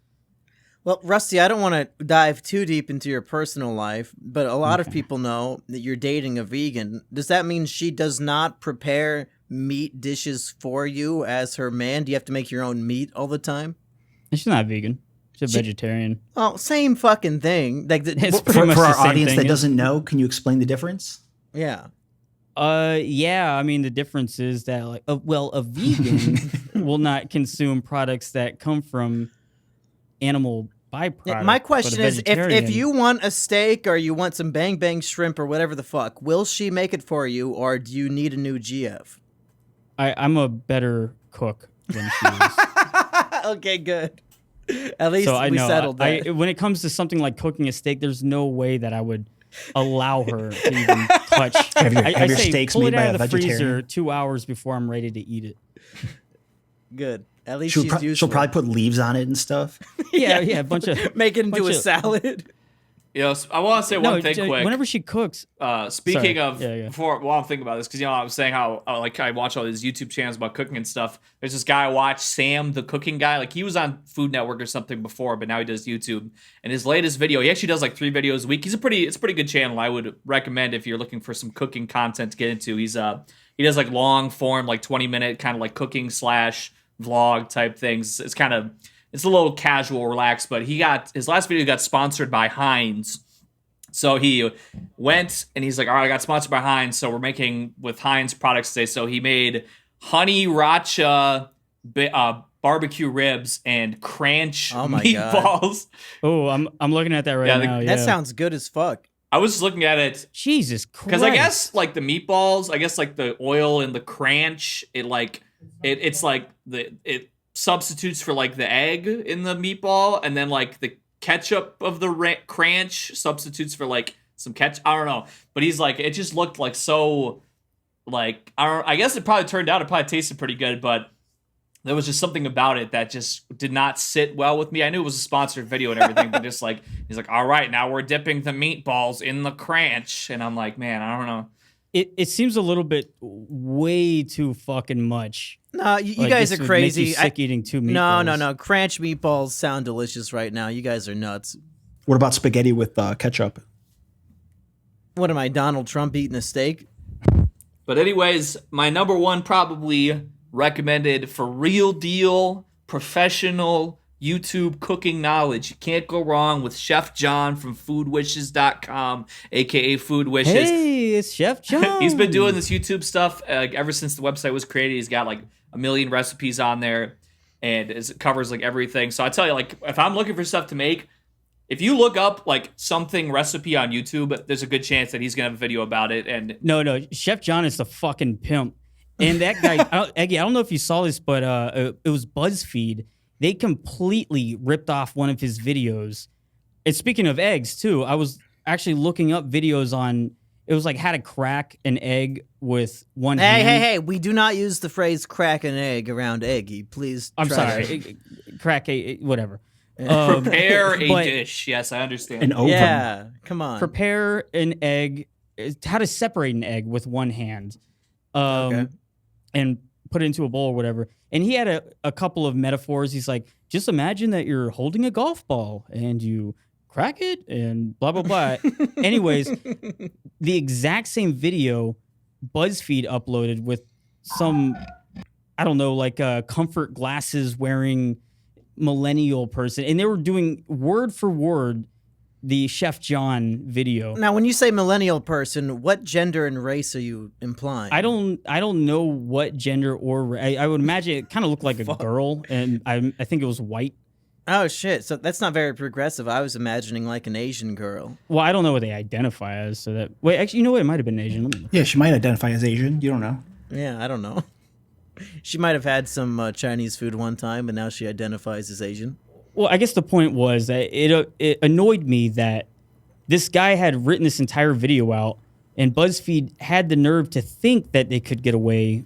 Well, Rusty, I don't want to dive too deep into your personal life, but a lot of people know that you're dating a vegan. Does that mean she does not prepare meat dishes for you as her man? Do you have to make your own meat all the time? She's not vegan. She's a vegetarian. Well, same fucking thing. Like It's For pretty much the our same audience thing. that doesn't know, can you explain the difference? Yeah. Yeah. I mean, the difference is that, like, a vegan will not consume products that come from animal byproducts. My question is, if you want a steak or you want some bang bang shrimp or whatever the fuck, will she make it for you, or do you need a new GF? I'm a better cook than she is. Okay, good. At least So I we know. settled that. When it comes to something like cooking a steak, there's no way that I would allow her to even touch. Have your I say, steaks pull made it by out a of the vegetarian? freezer 2 hours before I'm ready to eat it. Good. At least She'll, she's pro- useful. she'll probably put leaves on it and stuff. Yeah, a bunch of Make it into bunch a of- salad. You know, I want to say one thing quick. Whenever she cooks, Speaking Sorry. of, Yeah. while I'm thinking about this, because I was saying how like I watch all these YouTube channels about cooking and stuff. There's this guy I watch, Sam, the cooking guy. Like he was on Food Network or something before, but now he does YouTube. And his latest video, he actually does like 3 videos a week. It's a pretty good channel. I would recommend if you're looking for some cooking content to get into. He does like long form, like 20-minute kind of like cooking / vlog type things. It's a little casual, relaxed. But his last video got sponsored by Heinz. So he went and he's like, all right, I got sponsored by Heinz, so we're making with Heinz products today. So he made honey racha barbecue ribs and cranch meatballs. Oh, I'm looking at that right now. That sounds good as fuck. I was just looking at it. Jesus Christ. Because I guess like the meatballs, I guess like the oil and the cranch, it substitutes for like the egg in the meatball, and then like the ketchup of the cranch substitutes for like some ketchup. I don't know, but he's like, it just looked like so, like I guess it probably tasted pretty good, but there was just something about it that just did not sit well with me. I knew it was a sponsored video and everything, but just like he's like, all right, now we're dipping the meatballs in the cranch, and I'm like, man, I don't know. It seems a little bit way too fucking much. No, you guys are crazy. Make you sick eating 2 meatballs. No. Cranch meatballs sound delicious right now. You guys are nuts. What about spaghetti with ketchup? What am I, Donald Trump eating a steak? But anyways, my number one probably recommended for real deal, professional YouTube cooking knowledge. You can't go wrong with Chef John from foodwishes.com, aka Food Wishes. Hey, it's Chef John. He's been doing this YouTube stuff ever since the website was created. He's got like 1 million recipes on there, and it covers like everything. So I tell you, like, if I'm looking for stuff to make, if you look up like something recipe on YouTube, there's a good chance that he's gonna have a video about it. And No, Chef John is the fucking pimp. And that guy, Eggy, I don't know if you saw this, but it was BuzzFeed. They completely ripped off one of his videos. And speaking of eggs, too, I was actually looking up videos on, it was like how to crack an egg with one hand. Hey, we do not use the phrase crack an egg around Eggy. Please. I'm sorry. Crack a, whatever. prepare a dish. Yes, I understand. An oven. Yeah, come on. Prepare an egg, how to separate an egg with one hand. And put it into a bowl or whatever. And he had a couple of metaphors. He's like, just imagine that you're holding a golf ball and you crack it and blah, blah, blah. Anyways, the exact same video BuzzFeed uploaded with some, I don't know, like comfort glasses wearing millennial person, and they were doing word for word the Chef John video. Now, when you say millennial person, what gender and race are you implying? I don't know what gender or I would imagine it kind of looked like a girl, and I think it was white. Oh shit! So that's not very progressive. I was imagining like an Asian girl. Well, I don't know what they identify as. So that wait, actually, you know what? It might have been Asian. Let me look. Yeah, she might identify as Asian. You don't know. Yeah, I don't know. She might have had some Chinese food one time, but now she identifies as Asian. Well, I guess the point was that it annoyed me that this guy had written this entire video out, and BuzzFeed had the nerve to think that they could get away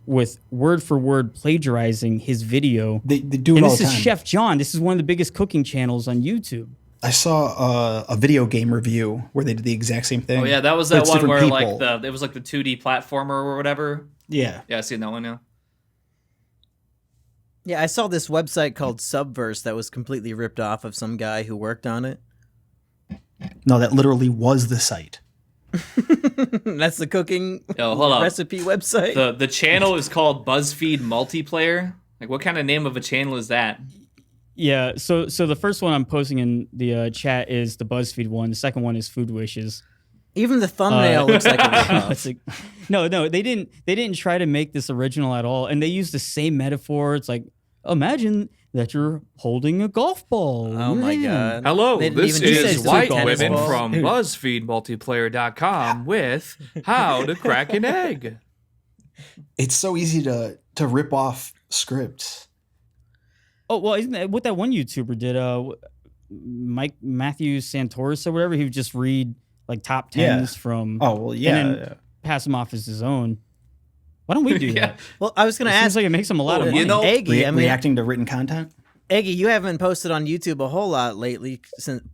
with word for word plagiarizing his video. They do it and all this the is time. Chef John. This is one of the biggest cooking channels on YouTube. I saw a video game review where they did the exact same thing. Oh yeah, that was but that it's one different where people. like it was like the 2D platformer or whatever. Yeah. Yeah, I seen that one now. Yeah, I saw this website called Subverse that was completely ripped off of some guy who worked on it. No, that literally was the site. That's the cooking Yo, hold up. recipe website. The channel is called BuzzFeed Multiplayer. Like, what kind of name of a channel is that? Yeah, so the first one I'm posting in the chat is the BuzzFeed one. The second one is Food Wishes. Even the thumbnail looks like a ripoff. It's like, no, they didn't try to make this original at all, and they use the same metaphor. It's like, imagine that you're holding a golf ball. Oh my Yeah. god! Hello, They didn't this even use is the White tennis Women ball. from BuzzFeedMultiplayer.com with How to Crack an Egg. It's so easy to rip off scripts. Oh well, isn't that what that one YouTuber did? Mike Matthews Santoris or whatever. He would just read like top tens from. Oh well, yeah. And then pass them off as his own. Why don't we do Yeah. that? Well, I was going It to seems ask like it makes him a lot of you money. know- Eggy. I mean, Reacting to written content. Eggy, you haven't posted on YouTube a whole lot lately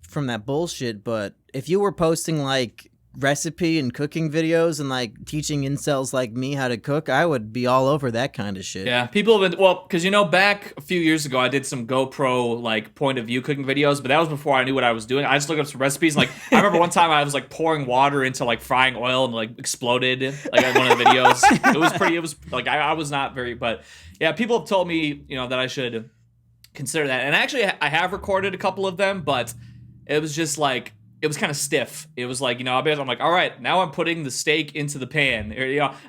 from that bullshit. But if you were posting like recipe and cooking videos and like teaching incels like me how to cook, I would be all over that kind of shit. Yeah, people have been, well, because back a few years ago, I did some GoPro like point of view cooking videos, but that was before I knew what I was doing. I just looked up some recipes. Like, I remember one time I was like pouring water into like frying oil and like exploded like in one of the videos. It was like, I was not very, but yeah, people have told me, that I should consider that. And actually, I have recorded a couple of them, but it was just like, it was kind of stiff. It was like, I'm like, all right, now I'm putting the steak into the pan.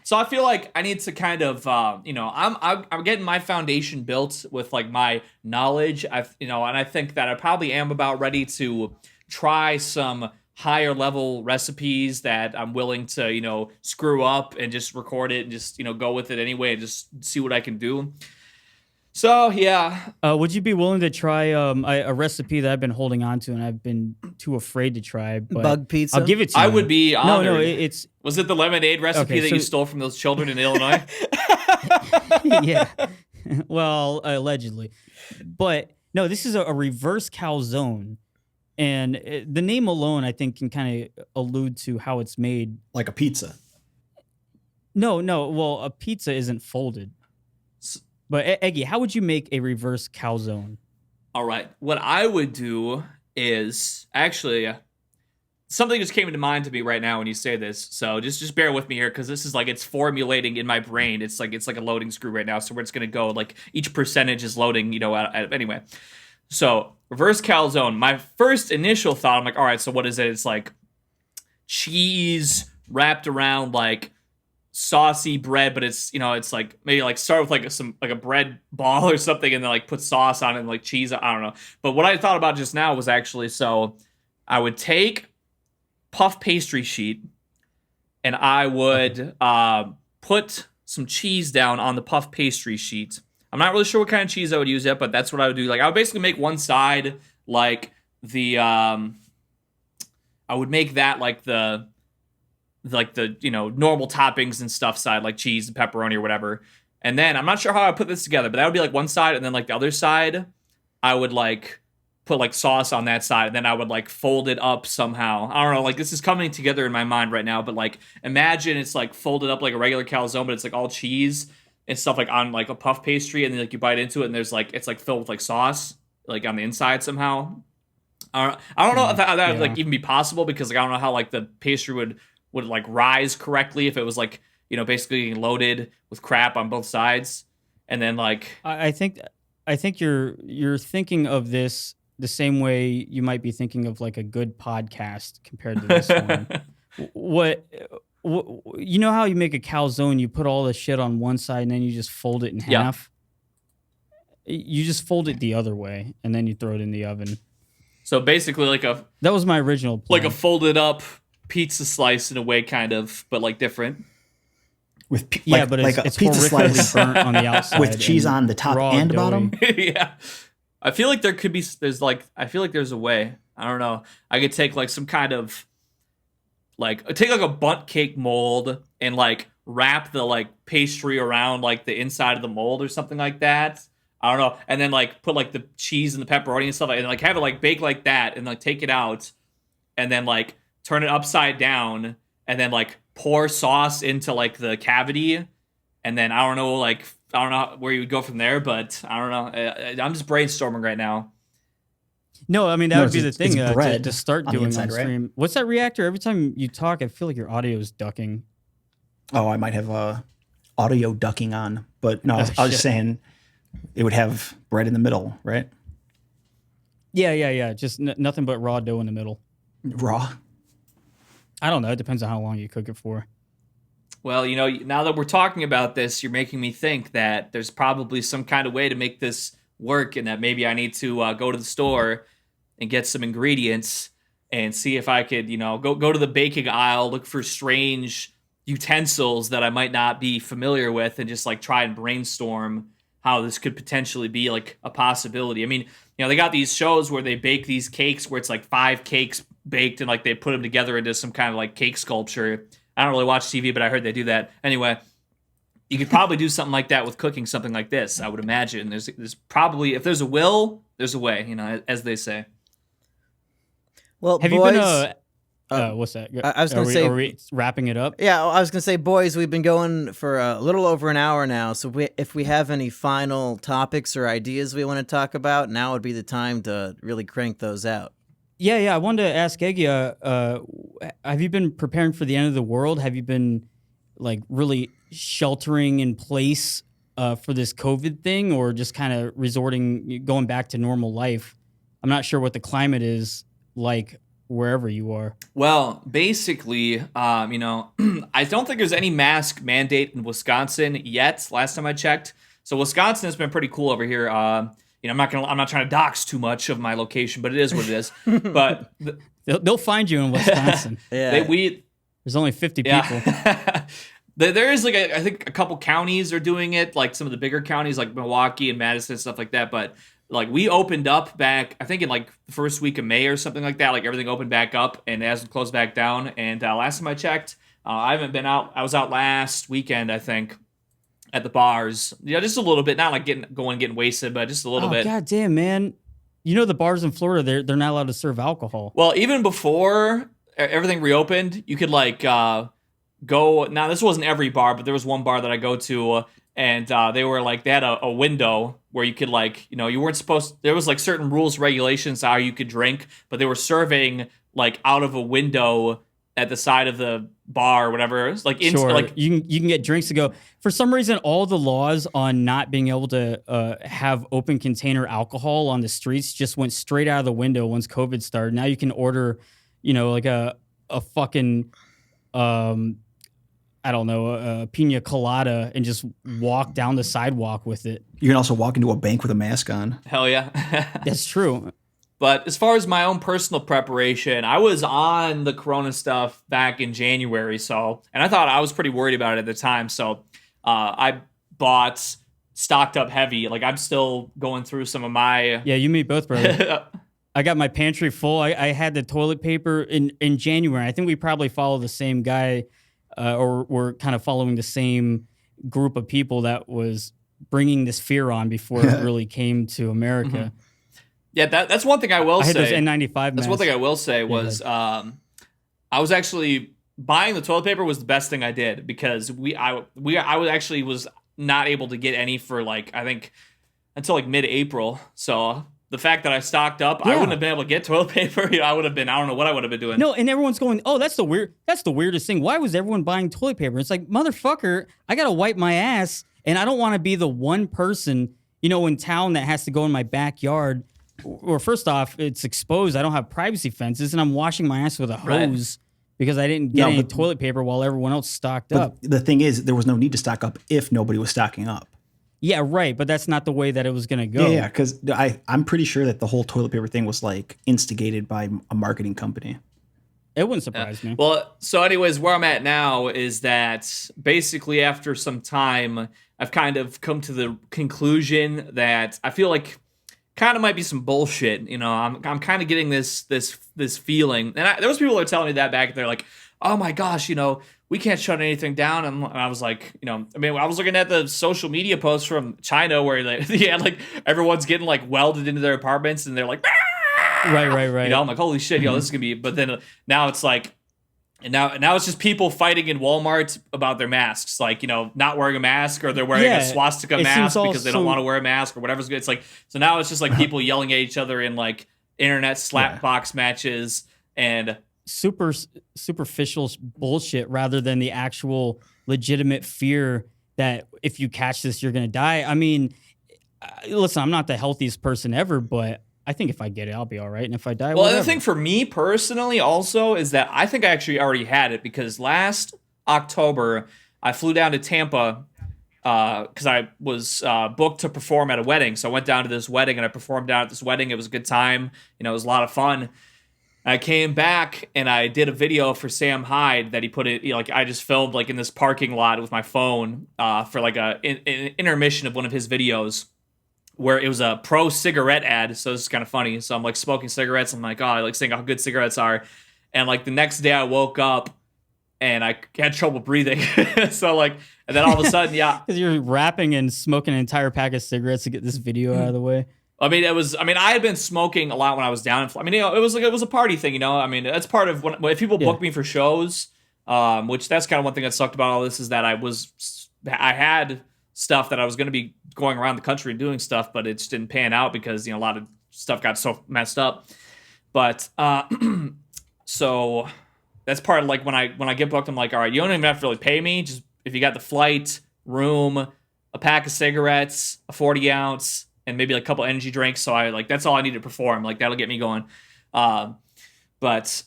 So I feel like I need to kind of, I'm getting my foundation built with like my knowledge. And I think that I probably am about ready to try some higher level recipes that I'm willing to, screw up and just record it and just, go with it anyway and just see what I can do. So, yeah. Would you be willing to try a recipe that I've been holding on to and I've been too afraid to try? But Bug pizza? I'll give it to you. I would be honored. No, it's Was it the lemonade recipe Okay, that so- you stole from those children in Illinois? yeah. Well, allegedly, but no, this is a reverse calzone, and the name alone, I think, can kind of allude to how it's made. Like a pizza. No, well, a pizza isn't folded. But Eggy, how would you make a reverse calzone? All right. What I would do is actually something just came into mind to me right now when you say this. So just bear with me here because this is like it's formulating in my brain. It's like a loading screw right now. So we're just gonna go like each percentage is loading. Anyway. So reverse calzone. My first initial thought, I'm like, all right. So what is it? It's like cheese wrapped around like saucy bread, but it's it's like maybe like start with like a bread ball or something and then like put sauce on it and like cheese. I don't know. But what I thought about just now was actually, so I would take puff pastry sheet and I would put some cheese down on the puff pastry sheet. I'm not really sure what kind of cheese I would use yet, but that's what I would do. Like I would basically make one side like the I would make that like the normal toppings and stuff side, like cheese and pepperoni or whatever. And then I'm not sure how I put this together, but that would be like one side, and then like the other side, I would like put like sauce on that side, and then I would like fold it up somehow. I don't know, like this is coming together in my mind right now, but like imagine it's like folded up like a regular calzone, but it's like all cheese and stuff like on like a puff pastry, and then like you bite into it, and there's like it's like filled with like sauce like on the inside somehow. I don't know if that would like even be possible because like I don't know how like the pastry would like rise correctly if it was like basically loaded with crap on both sides, and then like I think I think you're thinking of this the same way you might be thinking of like a good podcast compared to this one. What you know how you make a calzone, you put all the shit on one side and then you just fold it in half. You just fold it the other way and then you throw it in the oven. So basically, that was my original plan. Like a folded up pizza slice in a way, kind of, but like different. With but like it's a pizza slice burnt on the outside with cheese on the top and doughy. bottom. Yeah, I feel like I feel like there's a way. I don't know. I could take like some kind of take like a bundt cake mold and like wrap the like pastry around like the inside of the mold or something like that. I don't know. And then like put like the cheese and the pepperoni and stuff and like have it like bake like that and like take it out and then like turn it upside down and then like pour sauce into like the cavity and then I don't know where you would go from there, but I don't know. I'm just brainstorming right now. No, I mean that would be the thing to start doing inside, on stream. Right? What's that reactor? Every time you talk, I feel like your audio is ducking. Oh, I might have audio ducking on, but no, I was just saying it would have bread in the middle, right? Yeah. Just nothing but raw dough in the middle. Raw? I don't know. It depends on how long you cook it for. Well, you know, now that we're talking about this, you're making me think that there's probably some kind of way to make this work and that maybe I need to go to the store and get some ingredients and see if I could, you know, go to the baking aisle, look for strange utensils that I might not be familiar with and just like try and brainstorm how this could potentially be like a possibility. I mean, you know, they got these shows where they bake these cakes where it's like 5 cakes baked and like they put them together into some kind of like cake sculpture. I don't really watch TV, but I heard they do that. Anyway, you could probably do something like that with cooking something like this, I would imagine. There's probably, if there's a will, there's a way, you know, as they say. Well, have boys, you been what's that? I was going to say, are we wrapping it up? Yeah, I was going to say, boys, we've been going for a little over an hour now. So if we have any final topics or ideas we want to talk about, now would be the time to really crank those out. Yeah. I wanted to ask Eggy, have you been preparing for the end of the world? Have you been like really sheltering in place for this COVID thing, or just kind of going back to normal life? I'm not sure what the climate is like wherever you are. Well, basically, you know, I don't think there's any mask mandate in Wisconsin yet. Last time I checked, so Wisconsin has been pretty cool over here. You know, I'm not trying to dox too much of my location, but it is what it is. But they'll find you in Wisconsin. Yeah, there's only 50 people. There is like I think a couple counties are doing it, like some of the bigger counties like Milwaukee and Madison and stuff like that. But like we opened up back, I think in like the first week of May or something like that. Like everything opened back up and it hasn't closed back down. And last time I checked, I haven't been out. I was out last weekend, I think, at the bars. Yeah, just a little bit. Not like getting wasted, but just a little bit. God damn, man! You know the bars in Florida, they're not allowed to serve alcohol. Well, even before everything reopened, you could like go. Now this wasn't every bar, but there was one bar that I go to. And they had a window where you could like, you know, you weren't supposed, there was like certain rules, regulations how you could drink, but they were serving like out of a window at the side of the bar or whatever. It was like, like you can get drinks to go. For some reason, all the laws on not being able to have open container alcohol on the streets just went straight out of the window once COVID started. Now you can order, you know, like a fucking, I don't know, a pina colada and just walk down the sidewalk with it. You can also walk into a bank with a mask on. Hell yeah. That's true. But as far as my own personal preparation, I was on the Corona stuff back in January. And I thought I was pretty worried about it at the time. So I stocked up heavy. Like I'm still going through some of my... Yeah, you me both, brother. I got my pantry full. I had the toilet paper in January. I think we probably follow the same guy. Or we're kind of following the same group of people that was bringing this fear on before it really came to America. Mm-hmm. Yeah, that's one thing I will say. I had those N95 masks. That's one thing I will say was I was actually buying the toilet paper was the best thing I did because I was not able to get any for like I think until like mid-April. So the fact that I stocked up, I wouldn't have been able to get toilet paper. You know, I don't know what I would have been doing. No, and everyone's going, oh, that's the weirdest thing. Why was everyone buying toilet paper? It's like, motherfucker, I got to wipe my ass, and I don't want to be the one person in town that has to go in my backyard. Or first off, it's exposed. I don't have privacy fences, and I'm washing my ass with a hose because I didn't get any toilet paper while everyone else stocked up. The thing is, there was no need to stock up if nobody was stocking up. Yeah, right. But that's not the way that it was going to go. Yeah, because I'm pretty sure that the whole toilet paper thing was like instigated by a marketing company. It wouldn't surprise me. Well, so anyways, where I'm at now is that basically after some time, I've kind of come to the conclusion that I feel like kind of might be some bullshit. I'm kind of getting this feeling, and there was people that were telling me that back. They're like, "Oh my gosh, we can't shut anything down." And I was like, I was looking at the social media posts from China where like everyone's getting like welded into their apartments, and they're like, right. I'm like, holy shit, this is gonna be. But then now it's like. And now it's just people fighting in Walmart about their masks, like, not wearing a mask, or they're wearing a swastika mask because they don't want to wear a mask or whatever's good. It's like, so now it's just like people yelling at each other in like internet slap box matches and superficial bullshit rather than the actual legitimate fear that if you catch this, you're going to die. I mean, listen, I'm not the healthiest person ever, but I think if I get it, I'll be all right. And if I die, well, whatever. the thing for me personally also is that I think I actually already had it because last October I flew down to Tampa because I was booked to perform at a wedding. So I went down to this wedding and I performed down at this wedding. It was a good time. It was a lot of fun. I came back and I did a video for Sam Hyde that he put it, I just filmed like in this parking lot with my phone for like an intermission of one of his videos, where it was a pro cigarette ad. So this is kind of funny. So I'm like smoking cigarettes. I'm like, oh, I like saying how good cigarettes are. And like the next day I woke up and I had trouble breathing. So like, and then all of a sudden, because you're rapping and smoking an entire pack of cigarettes to get this video out of the way. I had been smoking a lot when I was down. It was a party thing, that's part of if people book me for shows, which that's kind of one thing that sucked about all this is that I had stuff that I was going to be going around the country and doing stuff, but it just didn't pan out because, a lot of stuff got so messed up. But, so that's part of like when I get booked, I'm like, all right, you don't even have to really pay me. Just if you got the flight, room, a pack of cigarettes, a 40 ounce, and maybe like a couple energy drinks. So that's all I need to perform. Like that'll get me going. But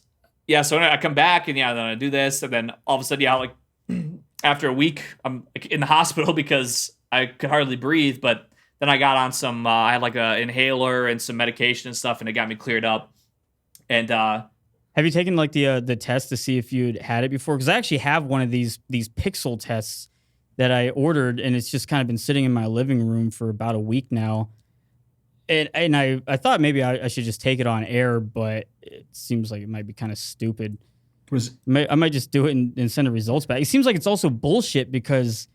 yeah, so I come back and then I do this. And then all of a sudden, after a week, I'm in the hospital because I could hardly breathe. But then I got on some, I had like a inhaler and some medication and stuff, and it got me cleared up. And have you taken like the test to see if you'd had it before? Because I actually have one of these pixel tests that I ordered, and it's just kind of been sitting in my living room for about a week now. And I thought maybe I should just take it on air, but it seems like it might be kind of stupid. I might just do it and send the results back. It seems like it's also bullshit because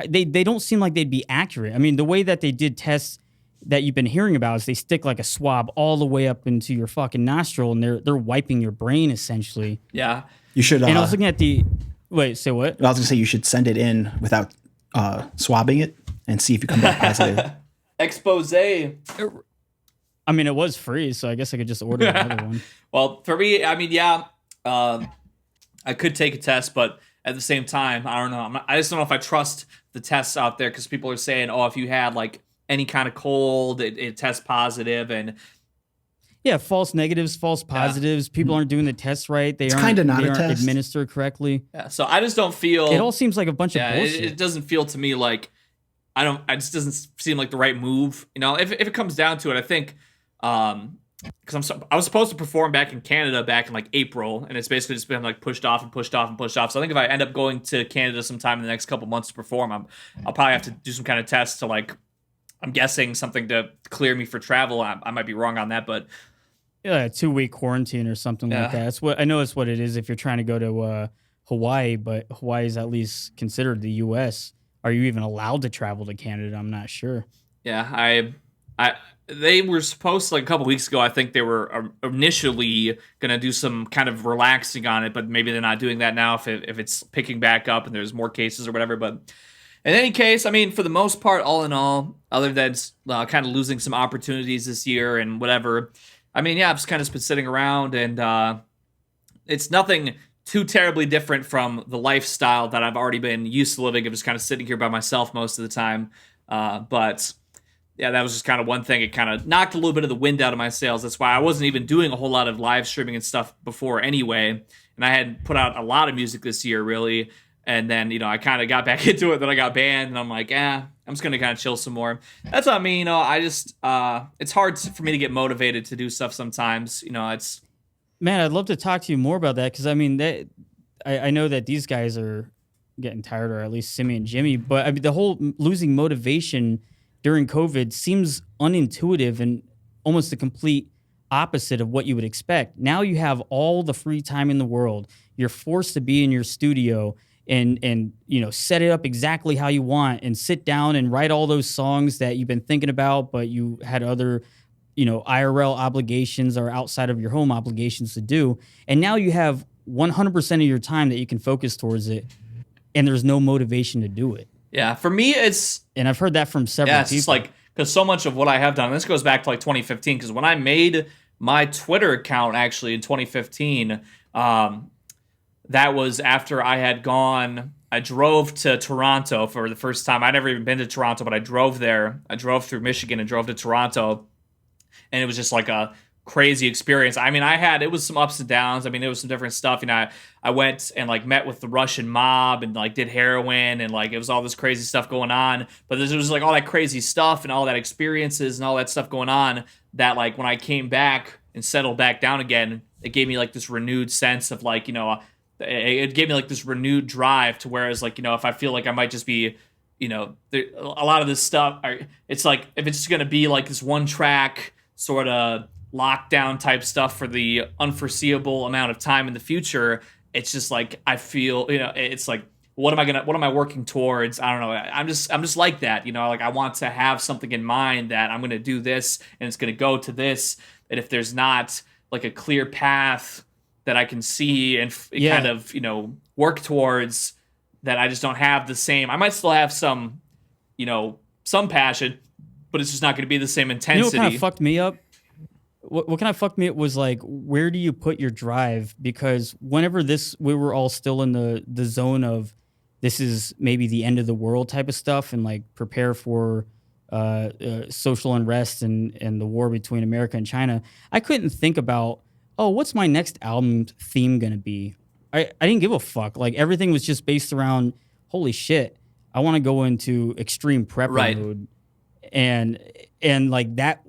they don't seem like they'd be accurate. I mean, the way that they did tests that you've been hearing about is they stick like a swab all the way up into your fucking nostril, and they're wiping your brain essentially. Yeah, you should. And I was looking at wait, say what? I was gonna say you should send it in without swabbing it and see if you come back positive. Expose. I mean, it was free, so I guess I could just order another one. Well, for me, I could take a test, but at the same time, I don't know. I just don't know if I trust the tests out there because people are saying, oh, if you had like any kind of cold, it tests positive, and yeah, false negatives, false positives. People aren't doing the tests right. They aren't administered correctly. Yeah, so I just don't feel. It all seems like a bunch of bullshit. It doesn't feel to me like it just doesn't seem like the right move. If it comes down to it, I think because I was supposed to perform back in Canada back in like April, and it's basically just been like pushed off and pushed off and pushed off. So I think if I end up going to Canada sometime in the next couple months to perform, I'll probably have to do some kind of test to like, I'm guessing something to clear me for travel. I might be wrong on that, but yeah, a 2-week quarantine or something like that. That's what I know. It's what it is if you're trying to go to Hawaii, but Hawaii is at least considered the U.S. Are you even allowed to travel to Canada? I'm not sure. Yeah, they were supposed to, like a couple weeks ago, I think they were initially going to do some kind of relaxing on it, but maybe they're not doing that now if it's picking back up and there's more cases or whatever. But in any case, I mean, for the most part, all in all, other than kind of losing some opportunities this year and whatever, I mean, yeah, I've just kind of been sitting around, and it's nothing too terribly different from the lifestyle that I've already been used to living of just kind of sitting here by myself most of the time. But yeah, that was just kind of one thing. It kind of knocked a little bit of the wind out of my sails. That's why I wasn't even doing a whole lot of live streaming and stuff before anyway. And I had put out a lot of music this year, really. And then, I kind of got back into it. Then I got banned, and I'm like, I'm just going to kind of chill some more. That's what I mean. I just, it's hard for me to get motivated to do stuff sometimes. It's. Man, I'd love to talk to you more about that, because I mean, I know that these guys are getting tired, or at least Simian and Jimmy. But I mean, the whole losing motivation during COVID seems unintuitive and almost the complete opposite of what you would expect. Now you have all the free time in the world. You're forced to be in your studio and set it up exactly how you want, and sit down and write all those songs that you've been thinking about, but you had other IRL obligations or outside of your home obligations to do. And now you have 100% of your time that you can focus towards it, and there's no motivation to do it. Yeah, for me, and I've heard that from several people. It's like, because so much of what I have done, and this goes back to like 2015, because when I made my Twitter account actually in 2015, that was after I had gone. I drove to Toronto for the first time. I'd never even been to Toronto, but I drove there. I drove through Michigan and drove to Toronto. And it was just like a crazy experience. I mean, it was some ups and downs. I mean, there was some different stuff. I went and like met with the Russian mob and like did heroin, and like it was all this crazy stuff going on. But there was like all that crazy stuff and all that experiences and all that stuff going on that like when I came back and settled back down again, it gave me like this renewed sense of like, it gave me like this renewed drive to whereas like, if I feel like I might just be, a lot of this stuff, it's like if it's just going to be like this one track sort of lockdown type stuff for the unforeseeable amount of time in the future, it's just like I feel, it's like what am I working towards? I don't know. I'm just like that, like I want to have something in mind that I'm going to do this and it's going to go to this, and if there's not like a clear path that I can see and kind of, work towards, that I just don't have the same. I might still have some, some passion, but it's just not going to be the same intensity. What kind of fucked me up? What kind of fucked me up was like, where do you put your drive? Because whenever we were all still in the zone of this is maybe the end of the world type of stuff, and like prepare for social unrest and the war between America and China, I couldn't think about, what's my next album theme going to be? I didn't give a fuck. Like everything was just based around, holy shit, I want to go into extreme prepper mode. And like that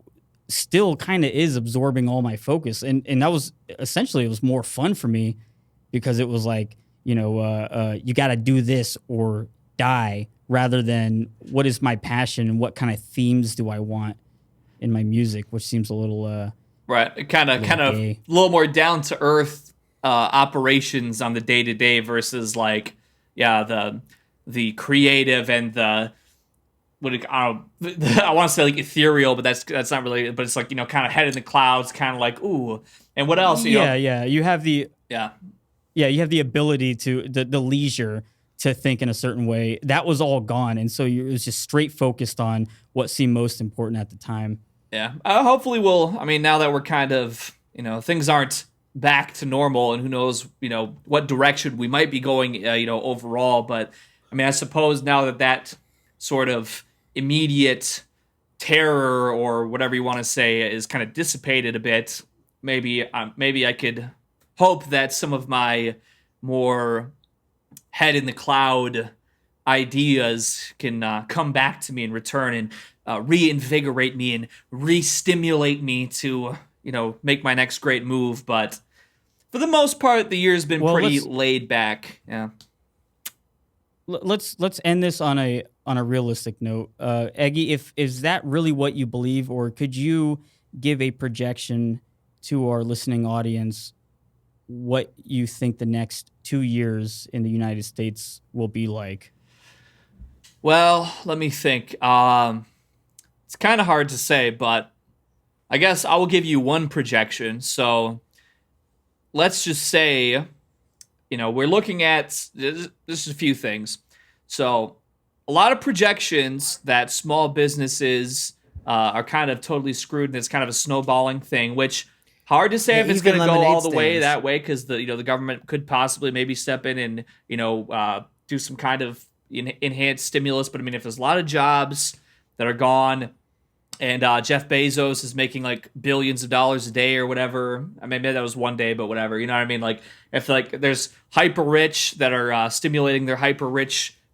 still kind of is absorbing all my focus. And that was essentially, it was more fun for me because it was like, you got to do this or die, rather than what is my passion and what kind of themes do I want in my music, which seems a little right, kind of a little more down to earth operations on the day to day versus like the creative and the I want to say like ethereal, but that's not really. But it's like kind of head in the clouds, kind of like ooh. And what else? You have the you have the ability to the leisure to think in a certain way. That was all gone, and so it was just straight focused on what seemed most important at the time. Yeah, hopefully we'll. I mean, now that we're kind of things aren't back to normal, and who knows what direction we might be going overall. But I mean, I suppose now that sort of immediate terror or whatever you want to say is kind of dissipated a bit, maybe I could hope that some of my more head in the cloud ideas can come back to me and return and reinvigorate me and re-stimulate me to make my next great move. But for the most part, the year's been pretty laid back. Yeah. Let's end this on a realistic note. Eggy, is that really what you believe, or could you give a projection to our listening audience what you think the next 2 years in the United States will be like? Well, let me think. It's kind of hard to say, but I guess I will give you one projection. So let's just say, we're looking at this is a few things. So a lot of projections that small businesses are kind of totally screwed, and it's kind of a snowballing thing, which hard to say if it's going to go all the way that way, because the government could possibly maybe step in and do some kind of enhanced stimulus. But I mean, if there's a lot of jobs that are gone. And Jeff Bezos is making like billions of dollars a day or whatever. I mean, maybe that was one day, but whatever. You know what I mean? Like, if like there's hyper rich that are stimulating their hyper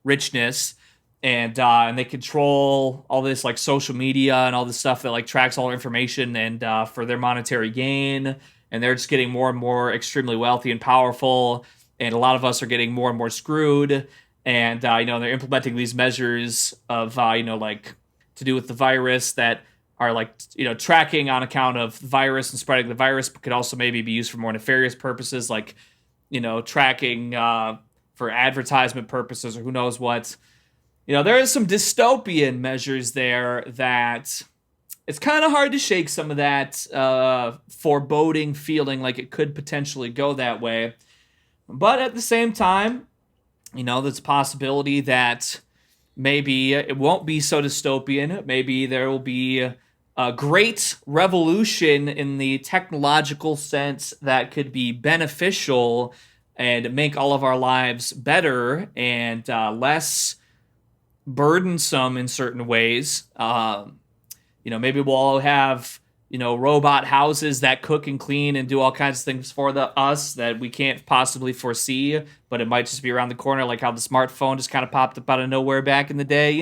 richness, and they control all this like social media and all this stuff that like tracks all their information and for their monetary gain, and they're just getting more and more extremely wealthy and powerful, and a lot of us are getting more and more screwed. And they're implementing these measures of like to do with the virus that are like tracking on account of the virus and spreading the virus, but could also maybe be used for more nefarious purposes, like tracking for advertisement purposes or who knows what. There is some dystopian measures there that it's kind of hard to shake some of that foreboding feeling like it could potentially go that way. But at the same time, there's a possibility that maybe it won't be so dystopian. Maybe there will be a great revolution in the technological sense that could be beneficial and make all of our lives better and less burdensome in certain ways. Maybe we'll all have robot houses that cook and clean and do all kinds of things for us that we can't possibly foresee, but it might just be around the corner, like how the smartphone just kind of popped up out of nowhere back in the day.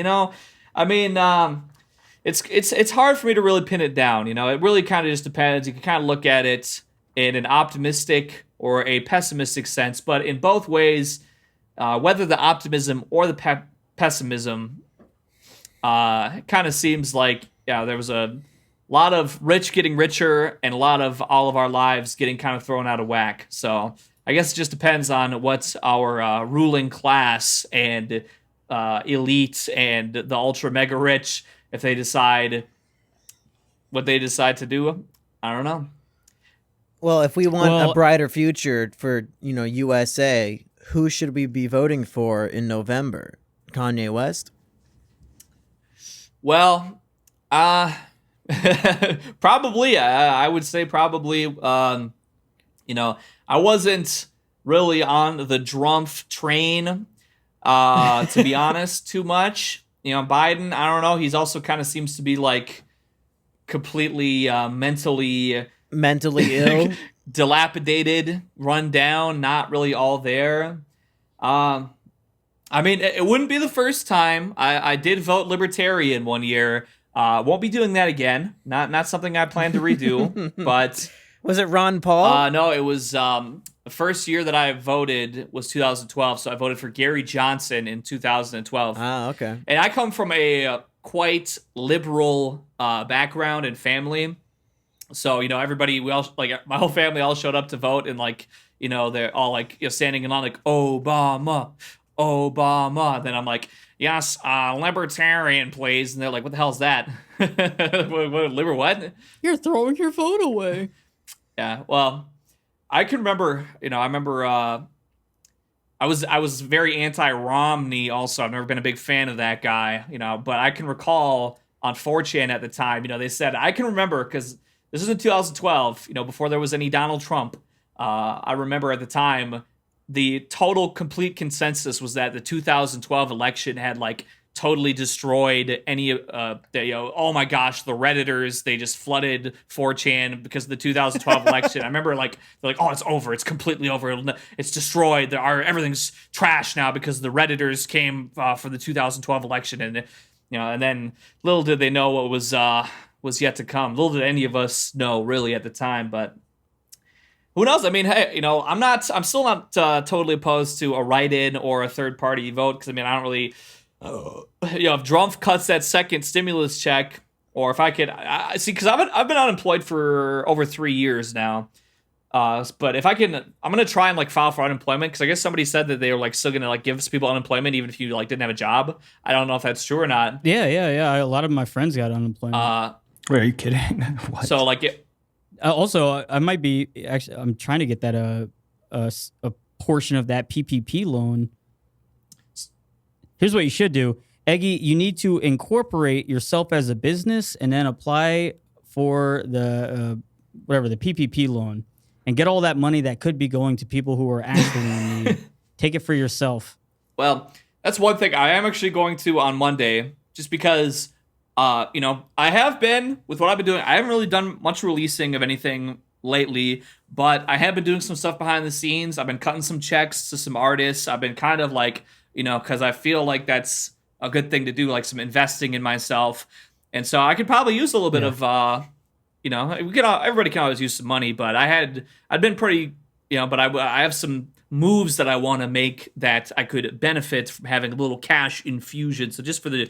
It's hard for me to really pin it down. It really kind of just depends. You can kind of look at it in an optimistic or a pessimistic sense, but in both ways, whether the optimism or the pessimism, kind of seems like there was a lot of rich getting richer and a lot of all of our lives getting kind of thrown out of whack. So I guess it just depends on what our ruling class and elite and the ultra mega rich, if they decide what they decide to do. I don't know. Well, if we want a brighter future for USA, who should we be voting for in November? Kanye West? Well, probably. I would say probably. I wasn't really on the Drumpf train, to be honest, too much. Biden, I don't know. He's also kind of seems to be like completely mentally ill, dilapidated, run down, not really all there. It wouldn't be the first time. I did vote Libertarian one year. Won't be doing that again. Not something I plan to redo. But was it Ron Paul? No, it was the first year that I voted was 2012. So I voted for Gary Johnson in 2012. Ah, okay. And I come from a quite liberal background and family. So everybody, we all like my whole family all showed up to vote, and they're all standing in line like Obama. Then I'm like, yes, libertarian, please. And they're like, what the hell is that? What? You're throwing your vote away. Yeah, well, I can remember, I was very anti-Romney also. I've never been a big fan of that guy, but I can recall on 4chan at the time, they said, I can remember, because this is in 2012, before there was any Donald Trump. I remember at the time, the total complete consensus was that the 2012 election had totally destroyed any oh my gosh, the Redditors, they just flooded 4chan because of the 2012 election. I remember they're like, oh, it's over, it's completely over, it's destroyed, everything's trash now because the Redditors came for the 2012 election. And and then little did they know what was yet to come. Little did any of us know really at the time, but who knows? I mean, hey, I'm still not totally opposed to a write-in or a third-party vote, because I don't really, if Drumpf cuts that second stimulus check, or if I could, see, because I've been unemployed for over 3 years now. But if I can, I'm gonna try and file for unemployment, because I guess somebody said that they were still gonna give people unemployment even if you didn't have a job. I don't know if that's true or not. Yeah. A lot of my friends got unemployment. Wait, are you kidding? What? So also, I might be actually. I'm trying to get that a portion of that PPP loan. Here's what you should do, Eggy. You need to incorporate yourself as a business and then apply for the the PPP loan and get all that money that could be going to people who are actually in need. Take it for yourself. Well, that's one thing I am actually going to on Monday, just because I have been, with what I've been doing, I haven't really done much releasing of anything lately, but I have been doing some stuff behind the scenes. I've been cutting some checks to some artists. I've been kind of like, because I feel like that's a good thing to do, like some investing in myself. And so I could probably use a little bit of, everybody can always use some money, but I'd been pretty, but I have some moves that I want to make that I could benefit from having a little cash infusion. So just for the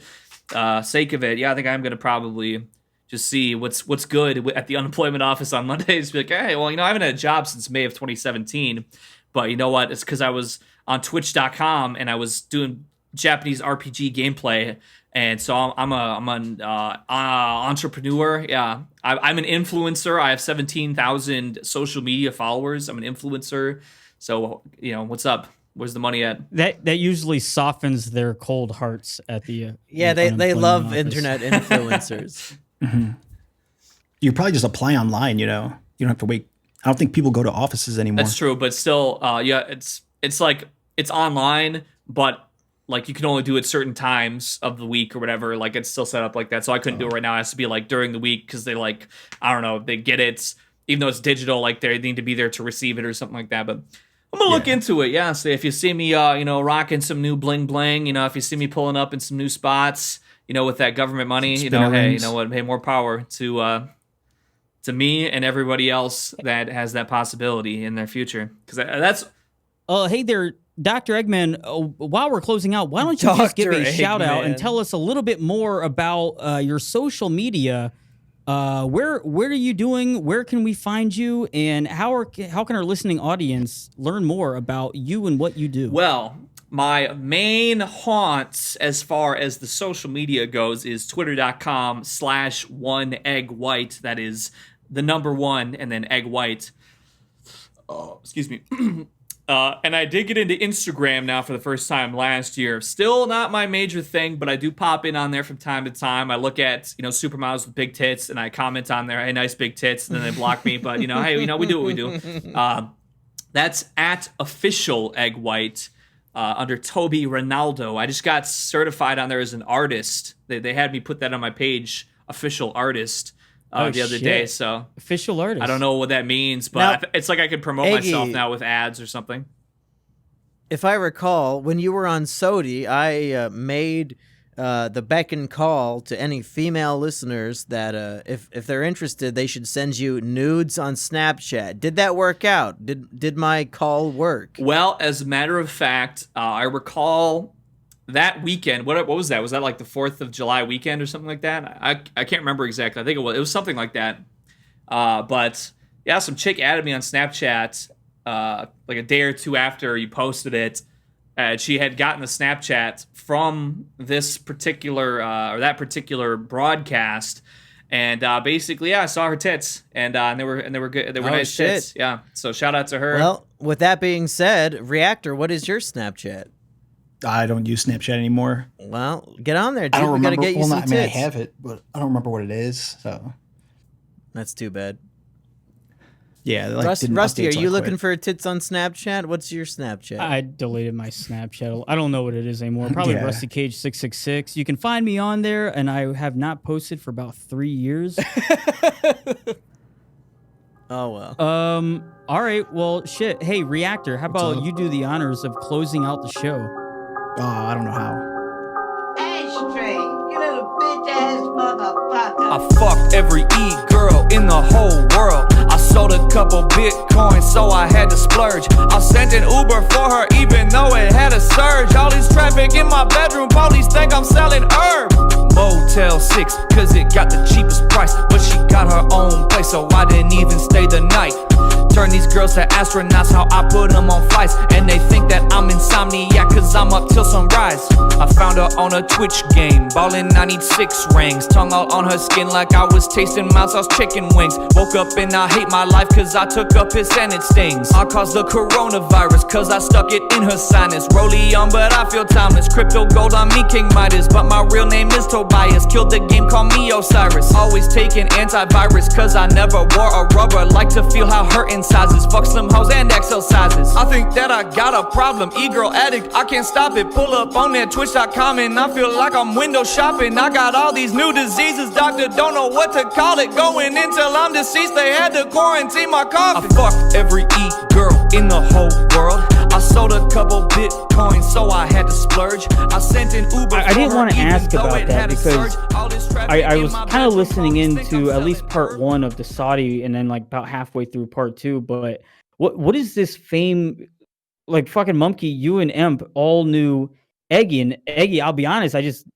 sake of it, I think I'm going to probably just see what's good at the unemployment office on Mondays. Be like, hey, well, I haven't had a job since May of 2017, but you know what? It's because I was on Twitch.com and I was doing Japanese RPG gameplay, and so I'm an entrepreneur. Yeah, I'm an influencer. I have 17,000 social media followers. I'm an influencer. So what's up? Where's the money at? That usually softens their cold hearts at the they love office. internet influencers. Mm-hmm. You probably just apply online. You don't have to wait. I don't think people go to offices anymore. That's true, but still, it's like it's online, but like you can only do it certain times of the week or whatever. Like it's still set up like that, so I couldn't do it right now. It has to be like during the week because they they get it, even though it's digital. Like they need to be there to receive it or something like that. But I'm gonna look into it. Yeah, so if you see me, rocking some new bling bling, if you see me pulling up in some new spots, with that government money, hey, you know what? Hey, more power to me and everybody else that has that possibility in their future. Because that's. Hey there, Dr. Eggman. While we're closing out, why don't you just give a shout out and tell us a little bit more about your social media? Where are you doing? Where can we find you? And how can our listening audience learn more about you and what you do? Well, my main haunt as far as the social media goes is twitter.com/1eggwhite. That is the number 1 and then egg white. Oh, excuse me. And I did get into Instagram now for the first time last year. Still not my major thing, but I do pop in on there from time to time. I look at, supermodels with big tits, and I comment on there, hey, nice big tits, and then they block me. But, hey, we do what we do. That's at official egg white under Toby Ronaldo. I just got certified on there as an artist. They had me put that on my page, official artist. The other day, so official artist. I don't know what that means, but it's like I could promote myself now with ads or something. If I recall, when you were on Sodi, I made the beck and call to any female listeners that if they're interested, they should send you nudes on Snapchat. Did that work out? Did my call work? Well, as a matter of fact, I recall. That weekend, what was that? Was that like the 4th of July weekend or something like that? I can't remember exactly. I think it was something like that. But yeah, some chick added me on Snapchat like a day or two after you posted it. She had gotten the Snapchat from this particular or that particular broadcast, and basically, I saw her tits, and they were good. They were nice tits. Yeah. So shout out to her. Well, with that being said, Reactor, what is your Snapchat? I don't use Snapchat anymore. Well, get on there, dude. I don't remember. We gotta get you some tits. I have it, but I don't remember what it is. So that's too bad. Yeah, Rusty, are you looking for tits on Snapchat? What's your Snapchat? I deleted my Snapchat. I don't know what it is anymore. Probably Rusty Cage 666. You can find me on there, and I have not posted for about 3 years. Oh well. All right. Well, shit. Hey, Reactor, how about you do the honors of closing out the show? I don't know how. Ashtray, you little bitch ass motherfucker. I fucked every e-girl in the whole world. I sold a couple Bitcoins, so I had to splurge. I sent an Uber for her, even though it had a surge. All this traffic in my bedroom, police think I'm selling herb. Motel 6, cause it got the cheapest price. But she got her own place, so I didn't even stay the night. Turn these girls to astronauts, how I put them on flights. And they think that I'm insomniac, cause I'm up till sunrise. I found her on a Twitch game, ballin' I need 6 rings. Tongue all on her skin like I was tasting mild sauce chicken wings. Woke up and I hate my life cause I took a piss and it stings. I caused the coronavirus cause I stuck it in her sinus. Rollie on but I feel timeless, crypto gold on me King Midas. But my real name is Tobias. Tobias. Killed the game, call me Osiris. Always taking antivirus, cause I never wore a rubber. Like to feel how hurting sizes. Fuck some hoes and XL sizes. I think that I got a problem. E-girl addict, I can't stop it. Pull up on that twitch.com and I feel like I'm window shopping. I got all these new diseases, doctor don't know what to call it. Going until I'm deceased, they had to quarantine my coffin. I fucked every E-girl in the whole world. I sold a couple Bitcoins, so I had to splurge. I sent an Uber. I didn't want to ask about that because I was kind kind of listening into at least part 1 of the Saudi, and then like about halfway through part 2. But what is this fame? Like fucking Mumkey, you and Emp all knew Eggy, and Eggy. I'll be honest, I just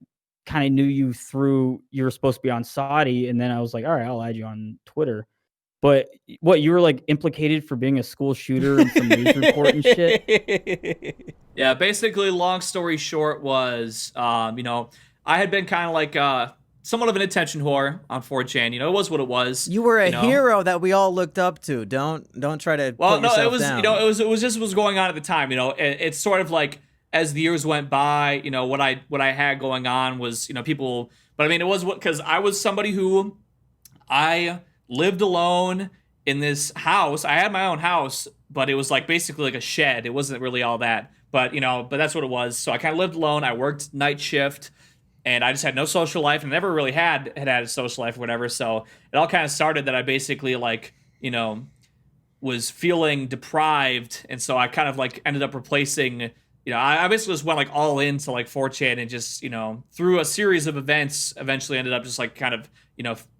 kind of knew you through you were supposed to be on Saudi, and then I was like, all right, I'll add you on Twitter. But what, you were like implicated for being a school shooter and some news report and shit? Yeah, basically, long story short was, I had been kind of like somewhat of an attention whore on 4chan. It was what it was. You were a hero that we all looked up to. Don't try to. Well, put no, yourself it was down. it was just what was going on at the time. It's sort of like as the years went by, what I had going on was people. But I mean, it was because I was somebody who I lived alone in this house. I had my own house, but it was like basically like a shed. It wasn't really all that, but but that's what it was. So I kind of lived alone. I worked night shift, and I just had no social life, and never really had a social life or whatever. So it all kind of started that I basically was feeling deprived, and so I kind of like ended up replacing. I basically just went like all into like 4chan and just through a series of events, eventually ended up just like kind of